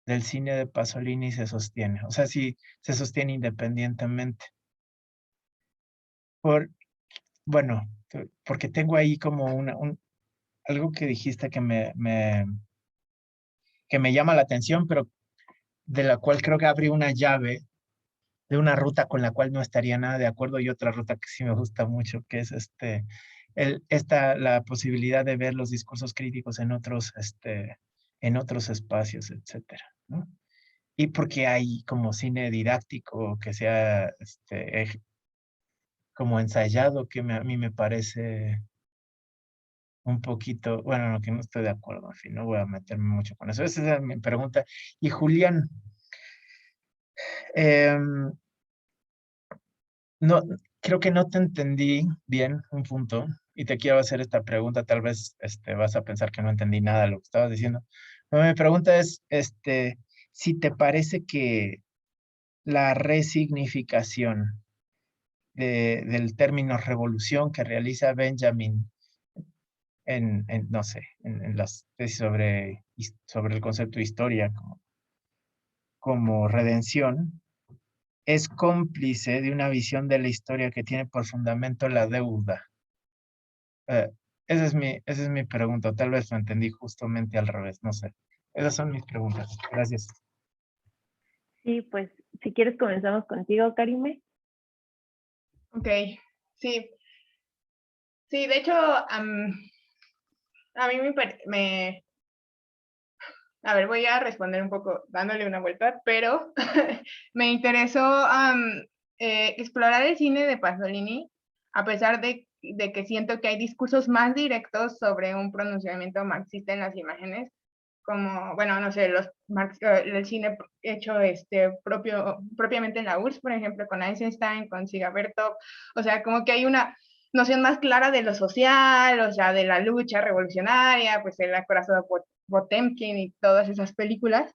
del cine de Pasolini se sostiene, o sea, si se sostiene independientemente. Bueno, porque tengo ahí como algo que dijiste que me llama la atención, pero de la cual creo que abre una llave de una ruta con la cual no estaría nada de acuerdo, y otra ruta que sí me gusta mucho, que es la posibilidad de ver los discursos críticos en otros espacios, etcétera, ¿no? Y porque hay como cine didáctico que sea como ensayado, que a mí me parece un poquito, bueno, lo que no estoy de acuerdo, en fin, no voy a meterme mucho con eso. Esa es mi pregunta. Y Julián, no, creo que no te entendí bien un punto y te quiero hacer esta pregunta. Tal vez vas a pensar que no entendí nada de lo que estabas diciendo. Pero mi pregunta es, si te parece que la resignificación del término revolución que realiza Benjamin no sé, en las tesis sobre el concepto de historia como redención, es cómplice de una visión de la historia que tiene por fundamento la deuda. Esa es mi pregunta. Tal vez lo entendí justamente al revés, no sé. Esas son mis preguntas. Gracias. Sí, pues si quieres comenzamos contigo, Karime. Ok, sí. Sí, de hecho, a mí a ver, voy a responder un poco dándole una vuelta, pero me interesó explorar el cine de Pasolini, a pesar de que siento que hay discursos más directos sobre un pronunciamiento marxista en las imágenes, como, bueno, no sé, el cine hecho propiamente en la URSS, por ejemplo, con Eisenstein, con Siga-Bertov, o sea, como que hay una noción más clara de lo social, o sea, de la lucha revolucionaria, pues el acorazado Potemkin y todas esas películas,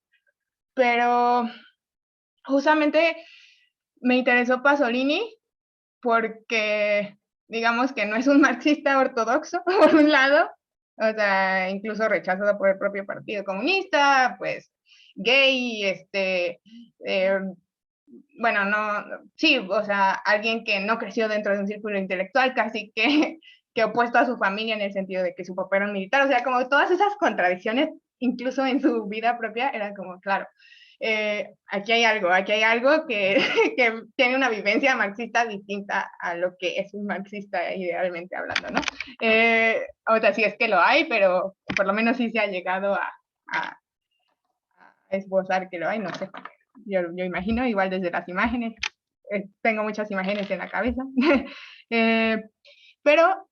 pero justamente me interesó Pasolini porque digamos que no es un marxista ortodoxo, por un lado, o sea, incluso rechazado por el propio Partido Comunista, pues gay, bueno, no, sí, o sea, alguien que no creció dentro de un círculo intelectual, casi que opuesto a su familia en el sentido de que su papá era un militar, o sea, como todas esas contradicciones, incluso en su vida propia, eran como, claro, aquí hay algo que, que tiene una vivencia marxista distinta a lo que es un marxista idealmente hablando, ¿no? O sea, sí es que lo hay, pero por lo menos sí se ha llegado a esbozar que lo hay, no sé. Yo imagino, igual desde las imágenes, tengo muchas imágenes en la cabeza, pero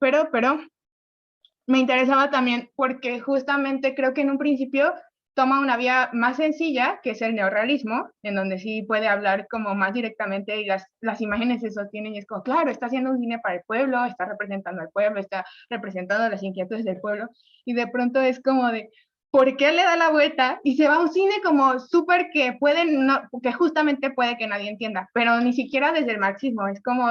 me interesaba también porque justamente creo que en un principio toma una vía más sencilla, que es el neorrealismo, en donde sí puede hablar como más directamente y las imágenes se sostienen y es como, claro, está haciendo un cine para el pueblo, está representando al pueblo, está representando las inquietudes del pueblo, y de pronto es como de, ¿por qué le da la vuelta y se va a un cine como súper que que justamente puede que nadie entienda, pero ni siquiera desde el marxismo, es como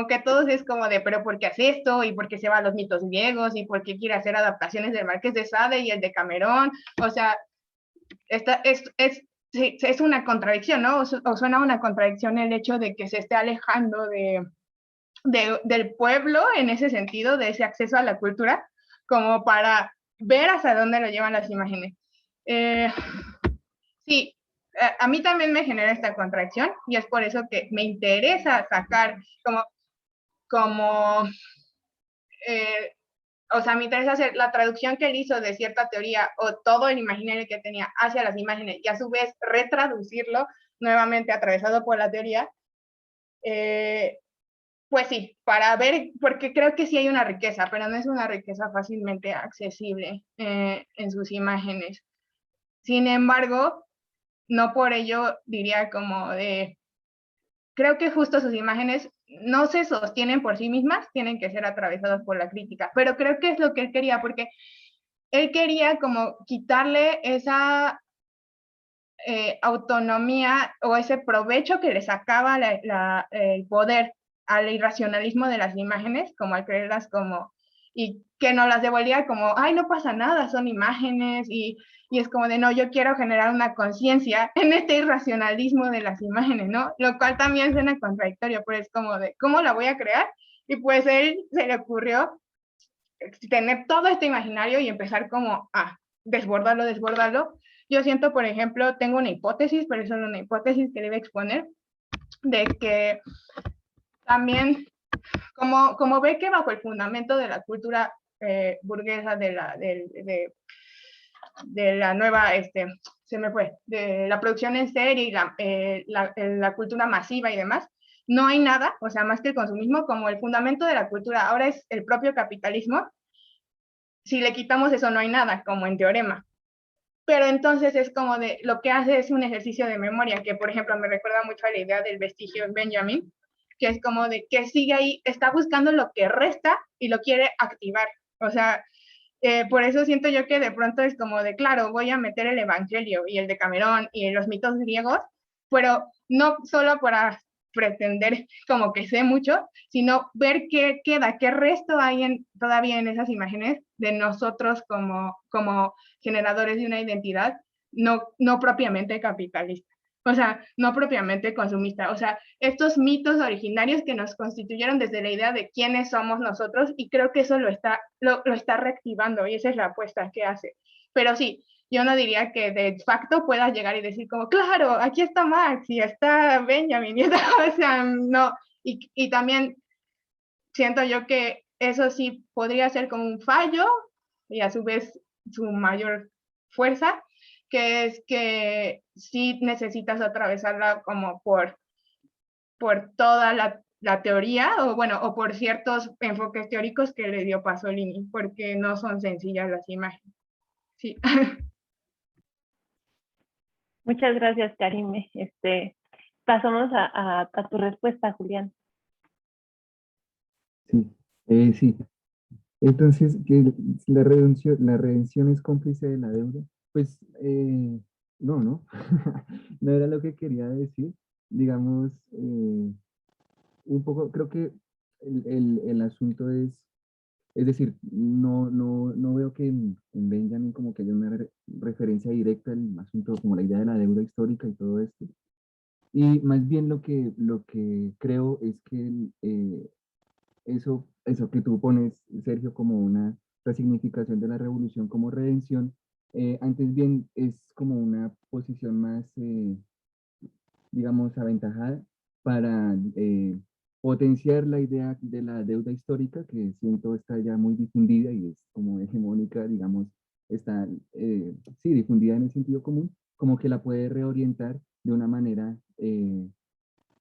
que todos es como de, pero ¿por qué hace esto? ¿Y por qué se va a los mitos griegos? ¿Y por qué quiere hacer adaptaciones del Marqués de Sade y el de Camerón? O sea, es una contradicción, ¿no? O suena una contradicción el hecho de que se esté alejando del pueblo en ese sentido, de ese acceso a la cultura, como para ver hasta dónde lo llevan las imágenes. Sí, a mí también me genera esta contradicción y es por eso que me interesa sacar o sea, me interesa hacer la traducción que él hizo de cierta teoría o todo el imaginario que tenía hacia las imágenes y a su vez retraducirlo nuevamente atravesado por la teoría, pues sí, para ver, porque creo que sí hay una riqueza, pero no es una riqueza fácilmente accesible en sus imágenes. Sin embargo, no por ello diría como de, creo que justo sus imágenes no se sostienen por sí mismas, tienen que ser atravesadas por la crítica, pero creo que es lo que él quería, porque él quería como quitarle esa autonomía o ese provecho que le sacaba el poder al irracionalismo de las imágenes, como al creerlas como, y que nos las devolvía como, ay, no pasa nada, son imágenes, y es como de, no, yo quiero generar una conciencia en este irracionalismo de las imágenes, ¿no? Lo cual también suena contradictorio, pero es como de, ¿cómo la voy a crear? Y pues él se le ocurrió tener todo este imaginario y empezar como a desbordarlo. Yo siento, por ejemplo, tengo una hipótesis, pero es solo una hipótesis que debe exponer, de que también como ve que bajo el fundamento de la cultura burguesa de la nueva, se me fue, de la producción en serie y la cultura masiva y demás, no hay nada, o sea, más que el consumismo, como el fundamento de la cultura ahora es el propio capitalismo. Si le quitamos eso, no hay nada, como en teorema. Pero entonces es como de, lo que hace es un ejercicio de memoria, que por ejemplo me recuerda mucho a la idea del vestigio en Benjamin, que es como de que sigue ahí, está buscando lo que resta y lo quiere activar. O sea, por eso siento yo que de pronto es como de, claro, voy a meter el Evangelio y el de Camerón y los mitos griegos, pero no solo para pretender como que sé mucho, sino ver qué queda, qué resto hay todavía en esas imágenes de nosotros como generadores de una identidad no propiamente capitalista. O sea, no propiamente consumista. O sea, estos mitos originarios que nos constituyeron desde la idea de quiénes somos nosotros, y creo que eso lo está reactivando, y esa es la apuesta que hace. Pero sí, yo no diría que de facto pueda llegar y decir como, claro, aquí está Marx y está Benjamin, y está, o sea, no. Y también siento yo que eso sí podría ser como un fallo, y a su vez su mayor fuerza, que es que sí necesitas atravesarla como por toda la teoría, o bueno, o por ciertos enfoques teóricos que le dio Pasolini, porque no son sencillas las imágenes. Sí. Muchas gracias, Karime. Pasamos a tu respuesta, Julián. Sí, sí. Entonces, que la redención es cómplice de la deuda. Pues, no, no. No era lo que quería decir. Digamos, un poco, creo que el asunto es decir, no veo que en Benjamin como que haya una referencia directa al asunto, como la idea de la deuda histórica y todo esto. Y más bien lo que creo es que eso que tú pones, Sergio, como una resignificación de la revolución como redención, antes bien es como una posición más, digamos, aventajada para potenciar la idea de la deuda histórica, que siento está ya muy difundida y es como hegemónica, digamos, está, sí, difundida en el sentido común, como que la puede reorientar de una manera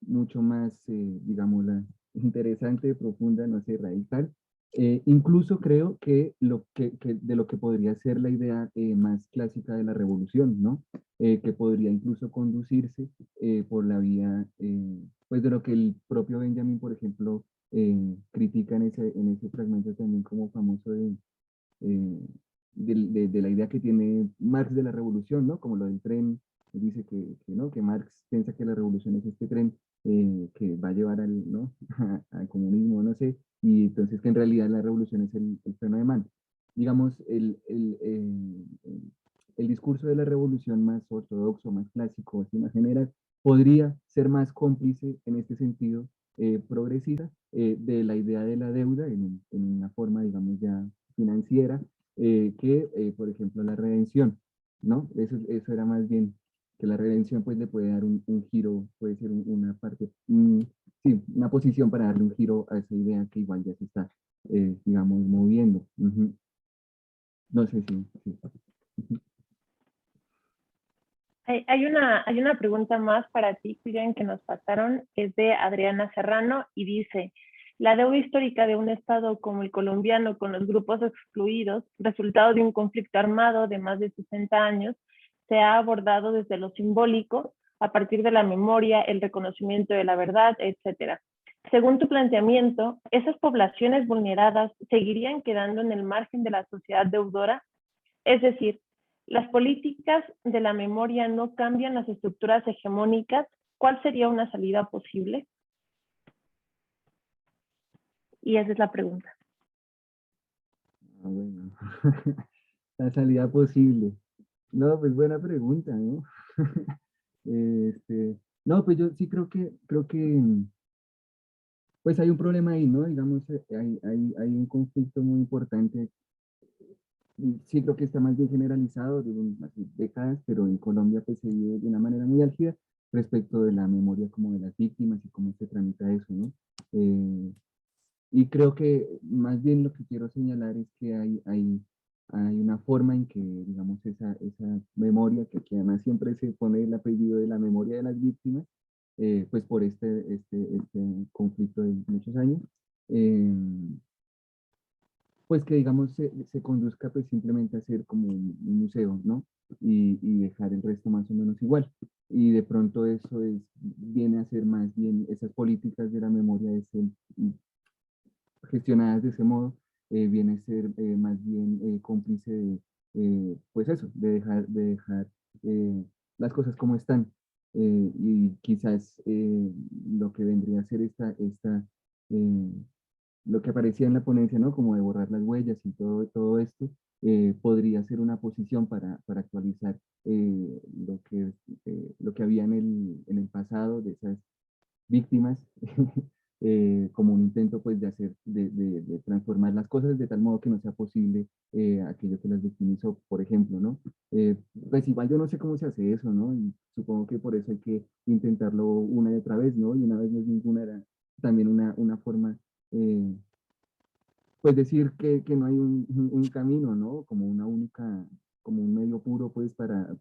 mucho más, digámosla, interesante, profunda, no sé, radical. Incluso creo que, de lo que podría ser la idea más clásica de la revolución, ¿no? Que podría incluso conducirse por la vía, pues de lo que el propio Benjamin, por ejemplo, critica en ese fragmento también como famoso de la idea que tiene Marx de la revolución, ¿no? Como lo del tren, dice ¿no? Que Marx piensa que la revolución es este tren que va a llevar ¿no? al comunismo, no sé, y entonces que en realidad la revolución es el freno de mano. Digamos, el discurso de la revolución más ortodoxo, más clásico, así más general, podría ser más cómplice en este sentido progresista de la idea de la deuda en una forma, digamos, ya financiera, por ejemplo, la redención, ¿no? Eso era más bien que la redención pues le puede dar un giro, puede ser una parte, sí, una posición para darle un giro a esa idea que igual ya se está, digamos, moviendo. No sé si. Sí. Hay una pregunta más para ti, Julián, que nos pasaron, es de Adriana Serrano y dice, la deuda histórica de un Estado como el colombiano con los grupos excluidos, resultado de un conflicto armado de más de 60 años, se ha abordado desde lo simbólico, a partir de la memoria, el reconocimiento de la verdad, etc. Según tu planteamiento, ¿esas poblaciones vulneradas seguirían quedando en el margen de la sociedad deudora? Es decir, las políticas de la memoria no cambian las estructuras hegemónicas. ¿Cuál sería una salida posible? Y esa es la pregunta. Bueno, la salida posible. No, pues buena pregunta, ¿no? No, pues yo sí creo que pues hay un problema ahí, ¿no? Digamos, hay un conflicto muy importante. Sí creo que está más bien generalizado de hace décadas, pero en Colombia pues se vive de una manera muy álgida respecto de la memoria como de las víctimas y cómo se tramita eso, ¿no? Y creo que más bien lo que quiero señalar es que hay una forma en que, digamos, esa memoria, que aquí además siempre se pone el apellido de la memoria de las víctimas, pues por este conflicto de muchos años, eh, pues que digamos se conduzca pues simplemente a ser como un museo, ¿no? Y dejar el resto más o menos igual. Y de pronto eso viene a ser más bien esas políticas de la memoria de ser gestionadas de ese modo, viene a ser más bien cómplice de, pues eso, de dejar las cosas como están. Y quizás lo que vendría a ser eh, lo que aparecía en la ponencia, ¿no? Como de borrar las huellas y todo esto, podría ser una posición para actualizar lo que había en el pasado de esas víctimas, como un intento pues de hacer, de transformar las cosas de tal modo que no sea posible aquello que las victimizó, por ejemplo, ¿no? Pues igual yo no sé cómo se hace eso, ¿no? Y supongo que por eso hay que intentarlo una y otra vez, ¿no? Y una vez no es ninguna, era también una forma, pues decir que no hay un camino, ¿no? Como una única, como un medio puro, pues, para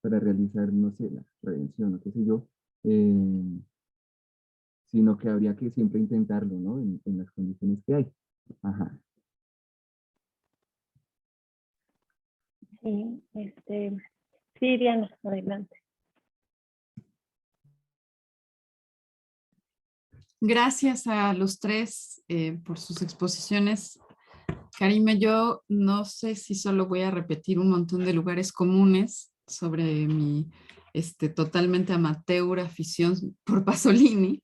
realizar, no sé, la prevención o qué sé yo, sino que habría que siempre intentarlo, ¿no? En las condiciones que hay. Ajá. Sí, sí, Diana, adelante. Gracias a los tres por sus exposiciones. Karime, yo no sé si solo voy a repetir un montón de lugares comunes sobre mi totalmente amateur afición por Pasolini,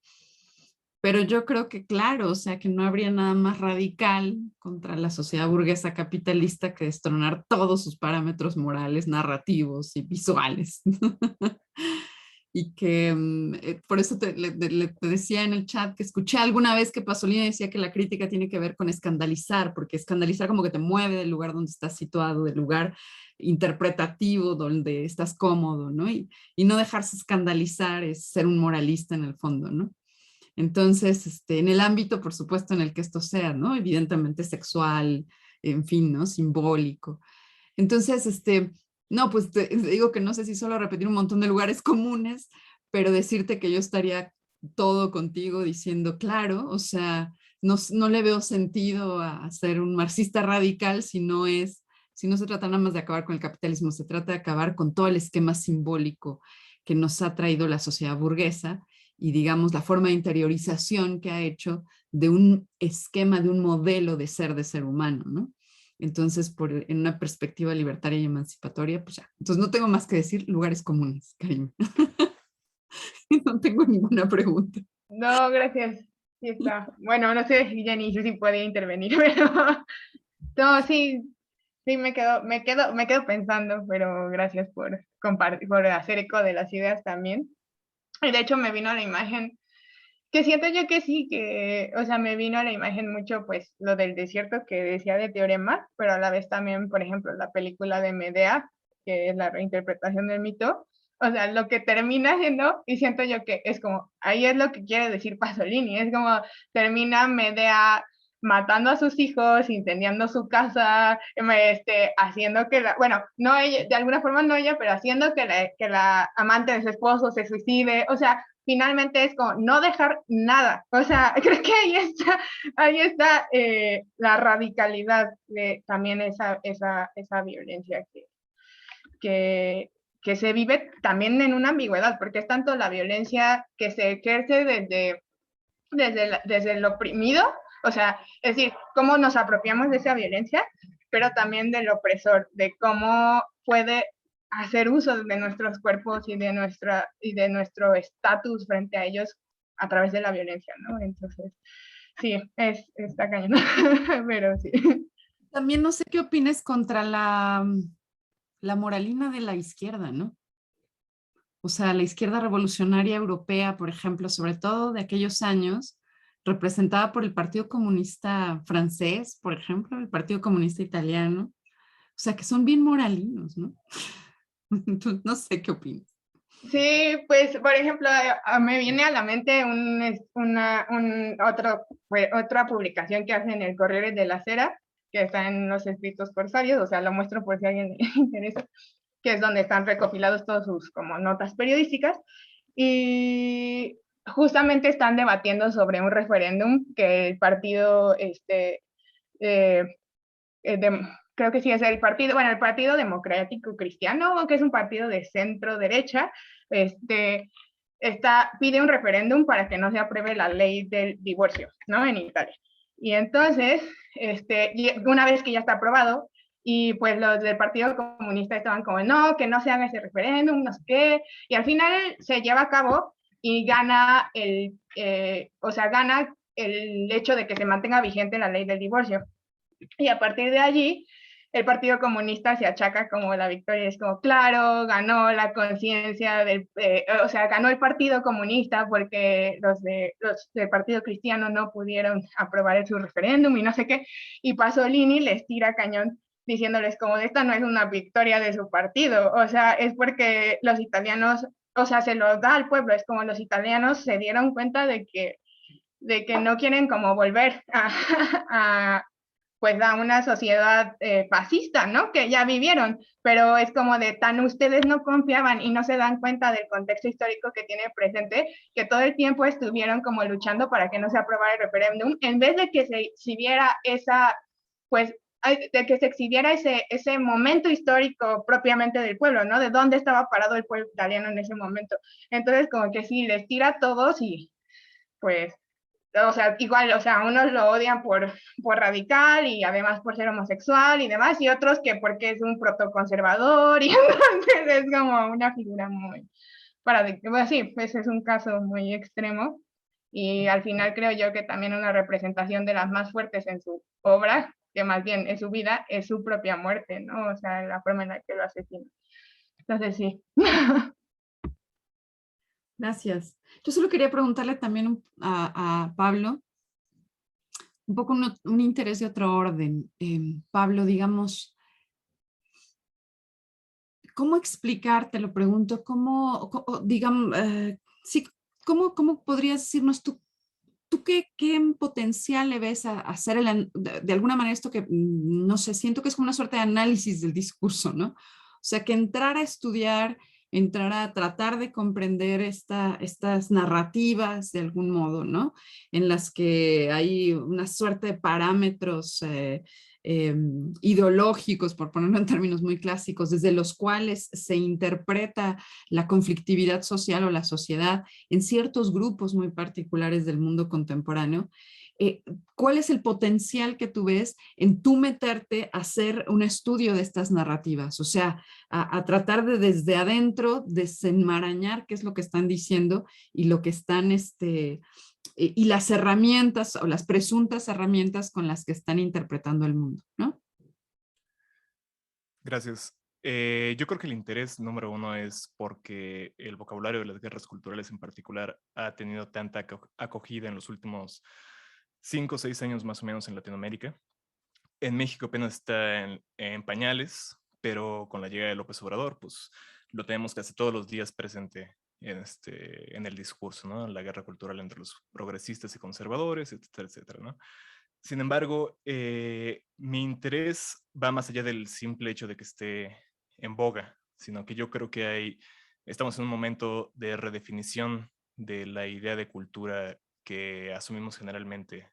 pero yo creo que claro, o sea, que no habría nada más radical contra la sociedad burguesa capitalista que destronar todos sus parámetros morales, narrativos y visuales. Y que por eso te decía en el chat que escuché alguna vez que Pasolini decía que la crítica tiene que ver con escandalizar, porque escandalizar como que te mueve del lugar donde estás situado, del lugar interpretativo donde estás cómodo, ¿no? Y no dejarse escandalizar es ser un moralista en el fondo, ¿no? Entonces, en el ámbito, por supuesto, en el que esto sea, ¿no? Evidentemente sexual, en fin, ¿no? Simbólico. Entonces, no, pues te digo que no sé si solo repetir un montón de lugares comunes, pero decirte que yo estaría todo contigo diciendo, claro, o sea, no le veo sentido a ser un marxista radical si no se trata nada más de acabar con el capitalismo, se trata de acabar con todo el esquema simbólico que nos ha traído la sociedad burguesa y digamos la forma de interiorización que ha hecho de un esquema, de un modelo de ser humano, ¿no? Entonces, en una perspectiva libertaria y emancipatoria, pues ya. Entonces, no tengo más que decir lugares comunes, Karim. No tengo ninguna pregunta. No, gracias. Sí está. Bueno, no sé, Jenny, si puede intervenir, pero no, sí, sí me quedo pensando, pero gracias por compartir, por hacer eco de las ideas también. Y de hecho me vino a la imagen que siento yo que sí, que, o sea, me vino a la imagen mucho, pues, lo del desierto que decía de Teorema, pero a la vez también, por ejemplo, la película de Medea, que es la reinterpretación del mito, o sea, lo que termina siendo, y siento yo que es como, ahí es lo que quiere decir Pasolini, es como, termina Medea matando a sus hijos, incendiando su casa, haciendo que bueno, no ella, de alguna forma no ella, pero haciendo que la amante de su esposo se suicide, o sea, finalmente es como no dejar nada. O sea, creo que ahí está la radicalidad de también esa violencia que se vive también en una ambigüedad, porque es tanto la violencia que se ejerce desde el oprimido, o sea, es decir, cómo nos apropiamos de esa violencia, pero también del opresor, de cómo puede hacer uso de nuestros cuerpos y de nuestro estatus frente a ellos a través de la violencia, ¿no? Entonces, sí, está cañón, pero sí. También no sé qué opines contra la moralina de la izquierda, ¿no? O sea, la izquierda revolucionaria europea, por ejemplo, sobre todo de aquellos años, representada por el Partido Comunista francés, por ejemplo, el Partido Comunista italiano, o sea, que son bien moralinos, ¿no? Entonces, no sé qué opinas. Sí, pues, por ejemplo, me viene a la mente otra publicación que hace en el Corriere de la Sera, que está en los escritos corsarios, o sea, lo muestro por si a alguien le interesa, que es donde están recopilados todos sus como notas periodísticas, y justamente están debatiendo sobre un referéndum que el partido, eh, creo que sí es el partido, bueno, el Partido Democrático Cristiano, que es un partido de centro derecha, pide un referéndum para que no se apruebe la ley del divorcio, ¿no? En Italia. Y entonces, una vez que ya está aprobado, y pues los del Partido Comunista estaban como, no, que no se haga ese referéndum, no sé qué, y al final se lleva a cabo y gana gana el hecho de que se mantenga vigente la ley del divorcio. Y a partir de allí, el Partido Comunista se achaca como la victoria. Es como, claro, ganó la conciencia o sea, ganó el Partido Comunista porque los del Partido Cristiano no pudieron aprobar su referéndum y no sé qué. Y Pasolini les tira cañón diciéndoles como, esta no es una victoria de su partido, o sea, es porque los italianos, o sea, se los da al pueblo. Es como los italianos se dieron cuenta de que no quieren como volver a pues a una sociedad fascista, ¿no? Que ya vivieron, pero es como de tan ustedes no confiaban y no se dan cuenta del contexto histórico que tiene presente, que todo el tiempo estuvieron como luchando para que no se aprobara el referéndum, en vez de que se exhibiera pues, de que se exhibiera ese momento histórico propiamente del pueblo, ¿no? De dónde estaba parado el pueblo italiano en ese momento. Entonces, como que sí, les tira a todos y pues o sea, igual, o sea, unos lo odian por radical y además por ser homosexual y demás, y otros que porque es un protoconservador, y entonces es como una figura muy paradigmática. Bueno, sí, pues es un caso muy extremo, y al final creo yo que también una representación de las más fuertes en su obra, que más bien es su vida, es su propia muerte, ¿no? O sea, la forma en la que lo asesina. Entonces, sí. Gracias. Yo solo quería preguntarle también a Pablo, un poco un interés de otro orden. Pablo, digamos, ¿cómo explicar, te lo pregunto, digamos, sí, cómo podrías decirnos tú qué potencial le ves a hacer de alguna manera esto que, no sé, siento que es como una suerte de análisis del discurso, ¿no? O sea, que entrar a estudiar, entrar a tratar de comprender estas narrativas de algún modo, ¿no? En las que hay una suerte de parámetros ideológicos, por ponerlo en términos muy clásicos, desde los cuales se interpreta la conflictividad social o la sociedad en ciertos grupos muy particulares del mundo contemporáneo. ¿Cuál es el potencial que tú ves en tú meterte a hacer un estudio de estas narrativas? O sea, a tratar de desde adentro desenmarañar qué es lo que están diciendo y lo que están, y las herramientas o las presuntas herramientas con las que están interpretando el mundo, ¿no? Gracias. Yo creo que el interés número uno es porque el vocabulario de las guerras culturales en particular ha tenido tanta acogida en los últimos 5 o 6 años más o menos en Latinoamérica. En México apenas está en pañales, pero con la llegada de López Obrador, pues lo tenemos casi todos los días presente en el discurso, ¿no? La guerra cultural entre los progresistas y conservadores, etcétera, etcétera, ¿no? Sin embargo, mi interés va más allá del simple hecho de que esté en boga, sino que yo creo que estamos en un momento de redefinición de la idea de cultura que asumimos generalmente.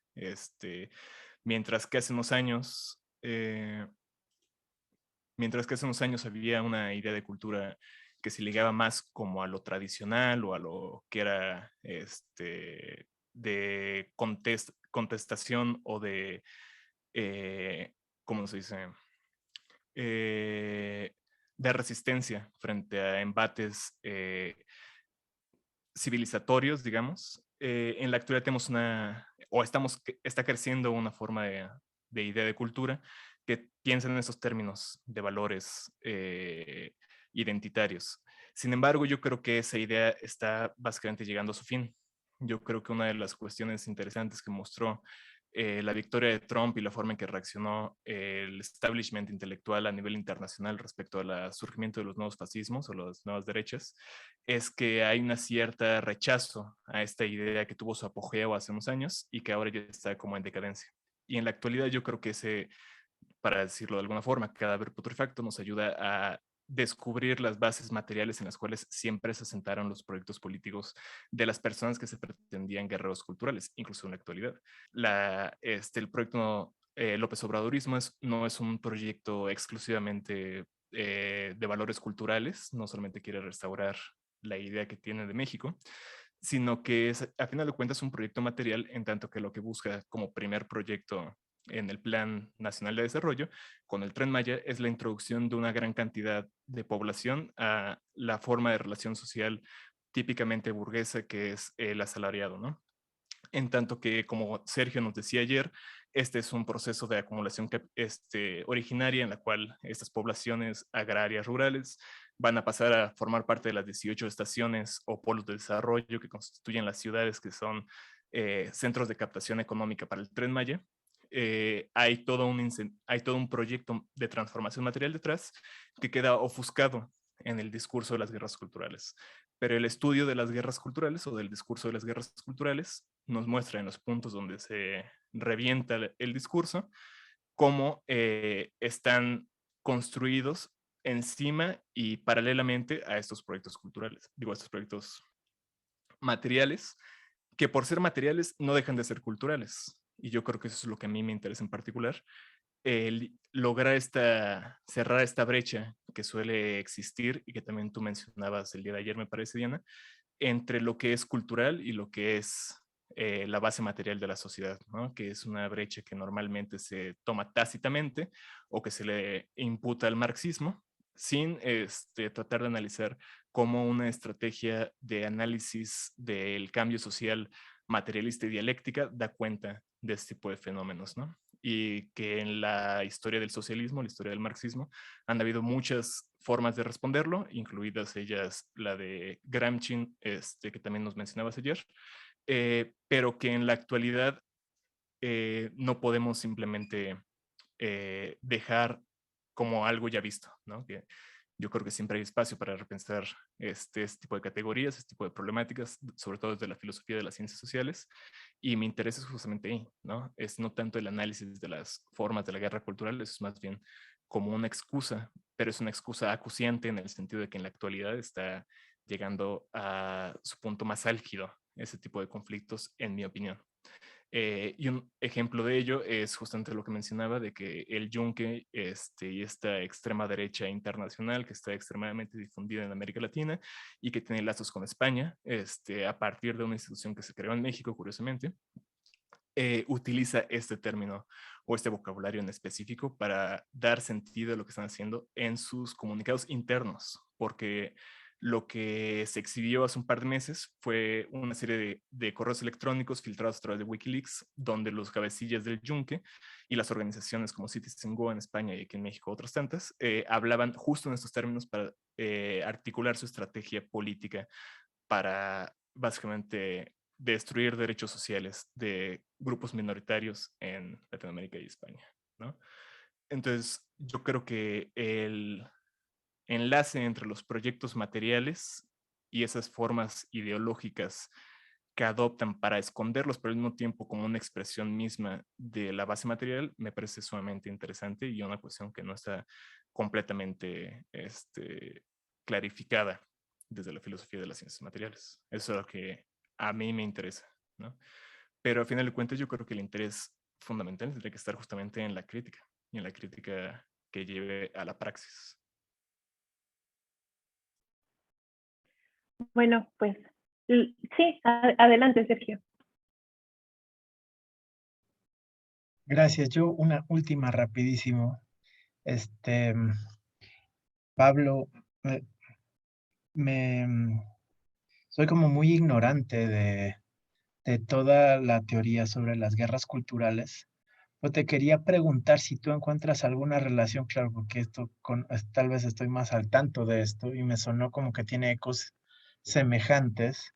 Mientras que hace unos años, había una idea de cultura que se ligaba más como a lo tradicional o a lo que era de contestación o de, ¿cómo se dice? De resistencia frente a embates civilizatorios, digamos. En la actualidad tenemos está creciendo una forma de idea de cultura que piensa en esos términos de valores identitarios. Sin embargo, yo creo que esa idea está básicamente llegando a su fin. Yo creo que una de las cuestiones interesantes que mostró la victoria de Trump y la forma en que reaccionó el establishment intelectual a nivel internacional respecto al surgimiento de los nuevos fascismos o las nuevas derechas, es que hay una cierta rechazo a esta idea que tuvo su apogeo hace unos años y que ahora ya está como en decadencia. Y en la actualidad yo creo que para decirlo de alguna forma, cadáver putrefacto nos ayuda a descubrir las bases materiales en las cuales siempre se asentaron los proyectos políticos de las personas que se pretendían guerreros culturales, incluso en la actualidad. El proyecto López Obradorismo no es un proyecto exclusivamente de valores culturales, no solamente quiere restaurar la idea que tiene de México, sino que es, a final de cuentas, un proyecto material, en tanto que lo que busca como primer proyecto en el Plan Nacional de Desarrollo con el Tren Maya es la introducción de una gran cantidad de población a la forma de relación social típicamente burguesa que es el asalariado, ¿no? En tanto que, como Sergio nos decía ayer, este es un proceso de acumulación originaria en la cual estas poblaciones agrarias rurales van a pasar a formar parte de las 18 estaciones o polos de desarrollo que constituyen las ciudades que son centros de captación económica para el Tren Maya. Hay todo un proyecto de transformación material detrás que queda ofuscado en el discurso de las guerras culturales. Pero el estudio de las guerras culturales o del discurso de las guerras culturales nos muestra en los puntos donde se revienta el discurso cómo están construidos encima y paralelamente a estos proyectos culturales, digo, a estos proyectos materiales, que por ser materiales no dejan de ser culturales. Y yo creo que eso es lo que a mí me interesa en particular, el lograr cerrar esta brecha que suele existir y que también tú mencionabas el día de ayer, me parece, Diana, entre lo que es cultural y lo que es la base material de la sociedad, ¿no? Que es una brecha que normalmente se toma tácitamente o que se le imputa al marxismo sin tratar de analizar cómo una estrategia de análisis del cambio social materialista y dialéctica da cuenta de este tipo de fenómenos, ¿no? Y que en la historia del socialismo, la historia del marxismo, han habido muchas formas de responderlo, incluidas ellas la de Gramsci, que también nos mencionabas ayer, pero que en la actualidad no podemos simplemente dejar como algo ya visto, ¿no? Que yo creo que siempre hay espacio para repensar este tipo de categorías, este tipo de problemáticas, sobre todo desde la filosofía de las ciencias sociales, y mi interés es justamente ahí, ¿no? Es no tanto el análisis de las formas de la guerra cultural, es más bien como una excusa, pero es una excusa acuciante en el sentido de que en la actualidad está llegando a su punto más álgido ese tipo de conflictos, en mi opinión. Y un ejemplo de ello es justamente lo que mencionaba, de que el yunque y esta extrema derecha internacional que está extremadamente difundida en América Latina y que tiene lazos con España, a partir de una institución que se creó en México, curiosamente, utiliza este término o este vocabulario en específico para dar sentido a lo que están haciendo en sus comunicados internos, porque lo que se exhibió hace un par de meses fue una serie de correos electrónicos filtrados a través de Wikileaks, donde los cabecillas del yunque y las organizaciones como Citizen Go en España y aquí en México otras tantas, hablaban justo en estos términos para articular su estrategia política para básicamente destruir derechos sociales de grupos minoritarios en Latinoamérica y España, ¿no? Entonces, yo creo que el enlace entre los proyectos materiales y esas formas ideológicas que adoptan para esconderlos, pero al mismo tiempo como una expresión misma de la base material, me parece sumamente interesante y una cuestión que no está completamente clarificada desde la filosofía de las ciencias materiales. Eso es lo que a mí me interesa, ¿no? Pero al final de cuentas yo creo que el interés fundamental tendría que estar justamente en la crítica y en la crítica que lleve a la praxis. Bueno, pues sí, adelante, Sergio. Gracias. Yo una última rapidísimo. Pablo, soy como muy ignorante de toda la teoría sobre las guerras culturales. Pero te quería preguntar si tú encuentras alguna relación, claro, porque tal vez estoy más al tanto de esto y me sonó como que tiene ecos semejantes,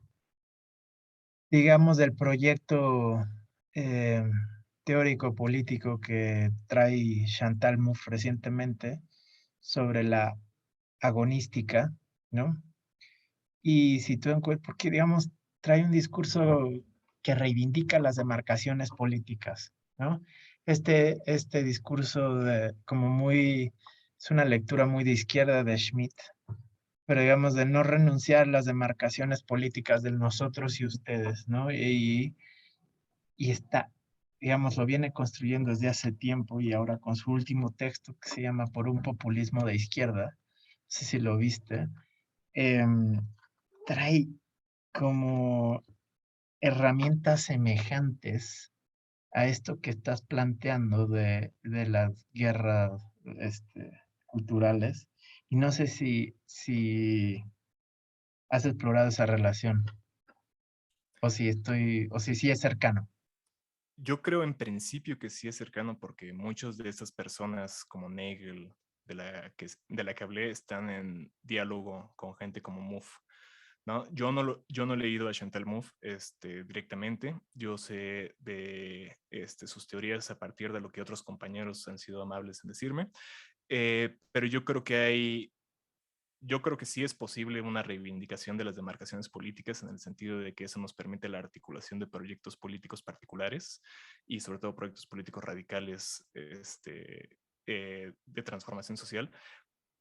digamos, del proyecto de teórico político que trae Chantal Mouffe recientemente sobre la agonística, ¿no? Y si tú encuentras, porque digamos, trae un discurso que reivindica las demarcaciones políticas, ¿no? Este discurso como muy, es una lectura muy de izquierda de Schmitt, pero digamos de no renunciar a las demarcaciones políticas del nosotros y ustedes, ¿no? Y está, digamos, lo viene construyendo desde hace tiempo y ahora con su último texto que se llama Por un populismo de izquierda, no sé si lo viste, trae como herramientas semejantes a esto que estás planteando de las guerras culturales. Y no sé si has explorado esa relación o si sí es cercano. Yo creo en principio que sí es cercano porque muchos de estas personas como Nagel, de la que hablé, están en diálogo con gente como Mouffe, ¿no? Yo no he leído a Chantal Mouffe directamente. Yo sé de sus teorías a partir de lo que otros compañeros han sido amables en decirme. Pero yo creo que sí es posible una reivindicación de las demarcaciones políticas en el sentido de que eso nos permite la articulación de proyectos políticos particulares y sobre todo proyectos políticos radicales de transformación social.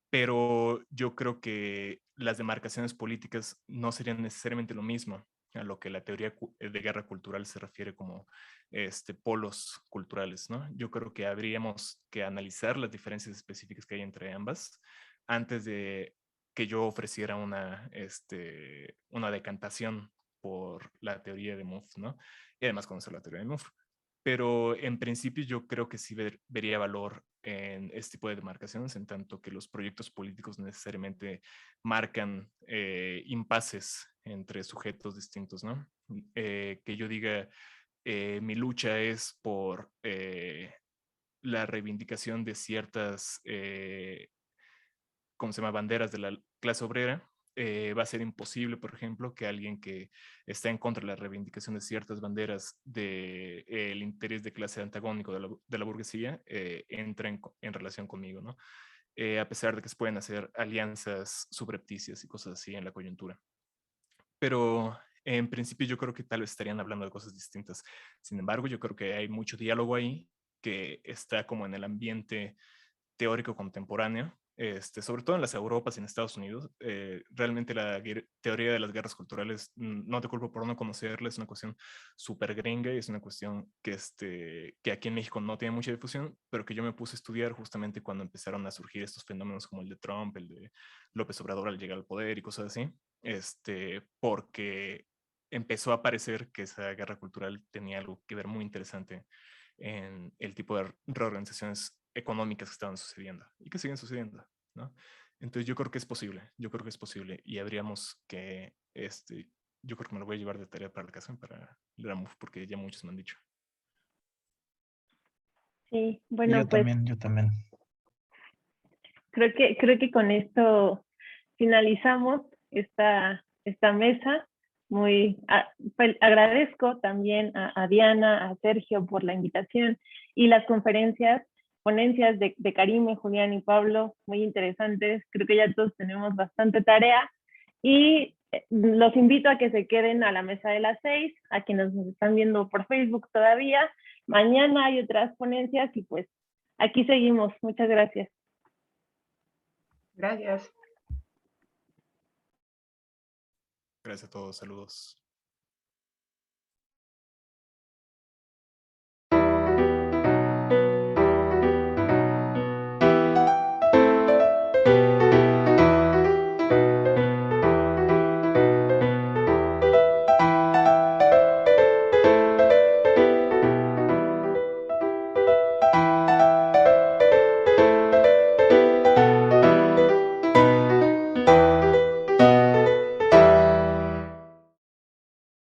Pero yo creo que las demarcaciones políticas no serían necesariamente lo mismo a lo que la teoría de guerra cultural se refiere como polos culturales, ¿no? Yo creo que habríamos que analizar las diferencias específicas que hay entre ambas antes de que yo ofreciera una decantación por la teoría de Mouffe, ¿no? Y además conocer la teoría de Mouffe. Pero en principio yo creo que sí vería valor en este tipo de demarcaciones, en tanto que los proyectos políticos necesariamente marcan impases entre sujetos distintos, ¿no? Que yo diga, mi lucha es por la reivindicación de ciertas ¿cómo se llama?, banderas de la clase obrera, va a ser imposible, por ejemplo, que alguien que está en contra de la reivindicación de ciertas banderas del interés de clase antagónico de la burguesía entre en relación conmigo, ¿no? A pesar de que se pueden hacer alianzas subrepticias y cosas así en la coyuntura. Pero en principio yo creo que tal vez estarían hablando de cosas distintas. Sin embargo, yo creo que hay mucho diálogo ahí que está como en el ambiente teórico contemporáneo, sobre todo en las Europas y en Estados Unidos. Realmente la teoría de las guerras culturales, no te culpo por no conocerla, es una cuestión súper gringa y es una cuestión que aquí en México no tiene mucha difusión, pero que yo me puse a estudiar justamente cuando empezaron a surgir estos fenómenos como el de Trump, el de López Obrador al llegar al poder y cosas así, porque empezó a parecer que esa guerra cultural tenía algo que ver muy interesante en el tipo de reorganizaciones económicas que estaban sucediendo y que siguen sucediendo, ¿no? Entonces yo creo que es posible y habríamos que, yo creo que me lo voy a llevar de tarea para la casa, para la MUF, porque ya muchos me han dicho. Sí, bueno, pues Yo también. creo que con esto finalizamos esta mesa. Pues, agradezco también a Diana, a Sergio por la invitación y las ponencias de Karime, Julián y Pablo, muy interesantes. Creo que ya todos tenemos bastante tarea y los invito a que se queden a la mesa de las 6, a quienes nos están viendo por Facebook todavía. Mañana hay otras ponencias y pues aquí seguimos. Muchas gracias. Gracias. Gracias a todos, saludos.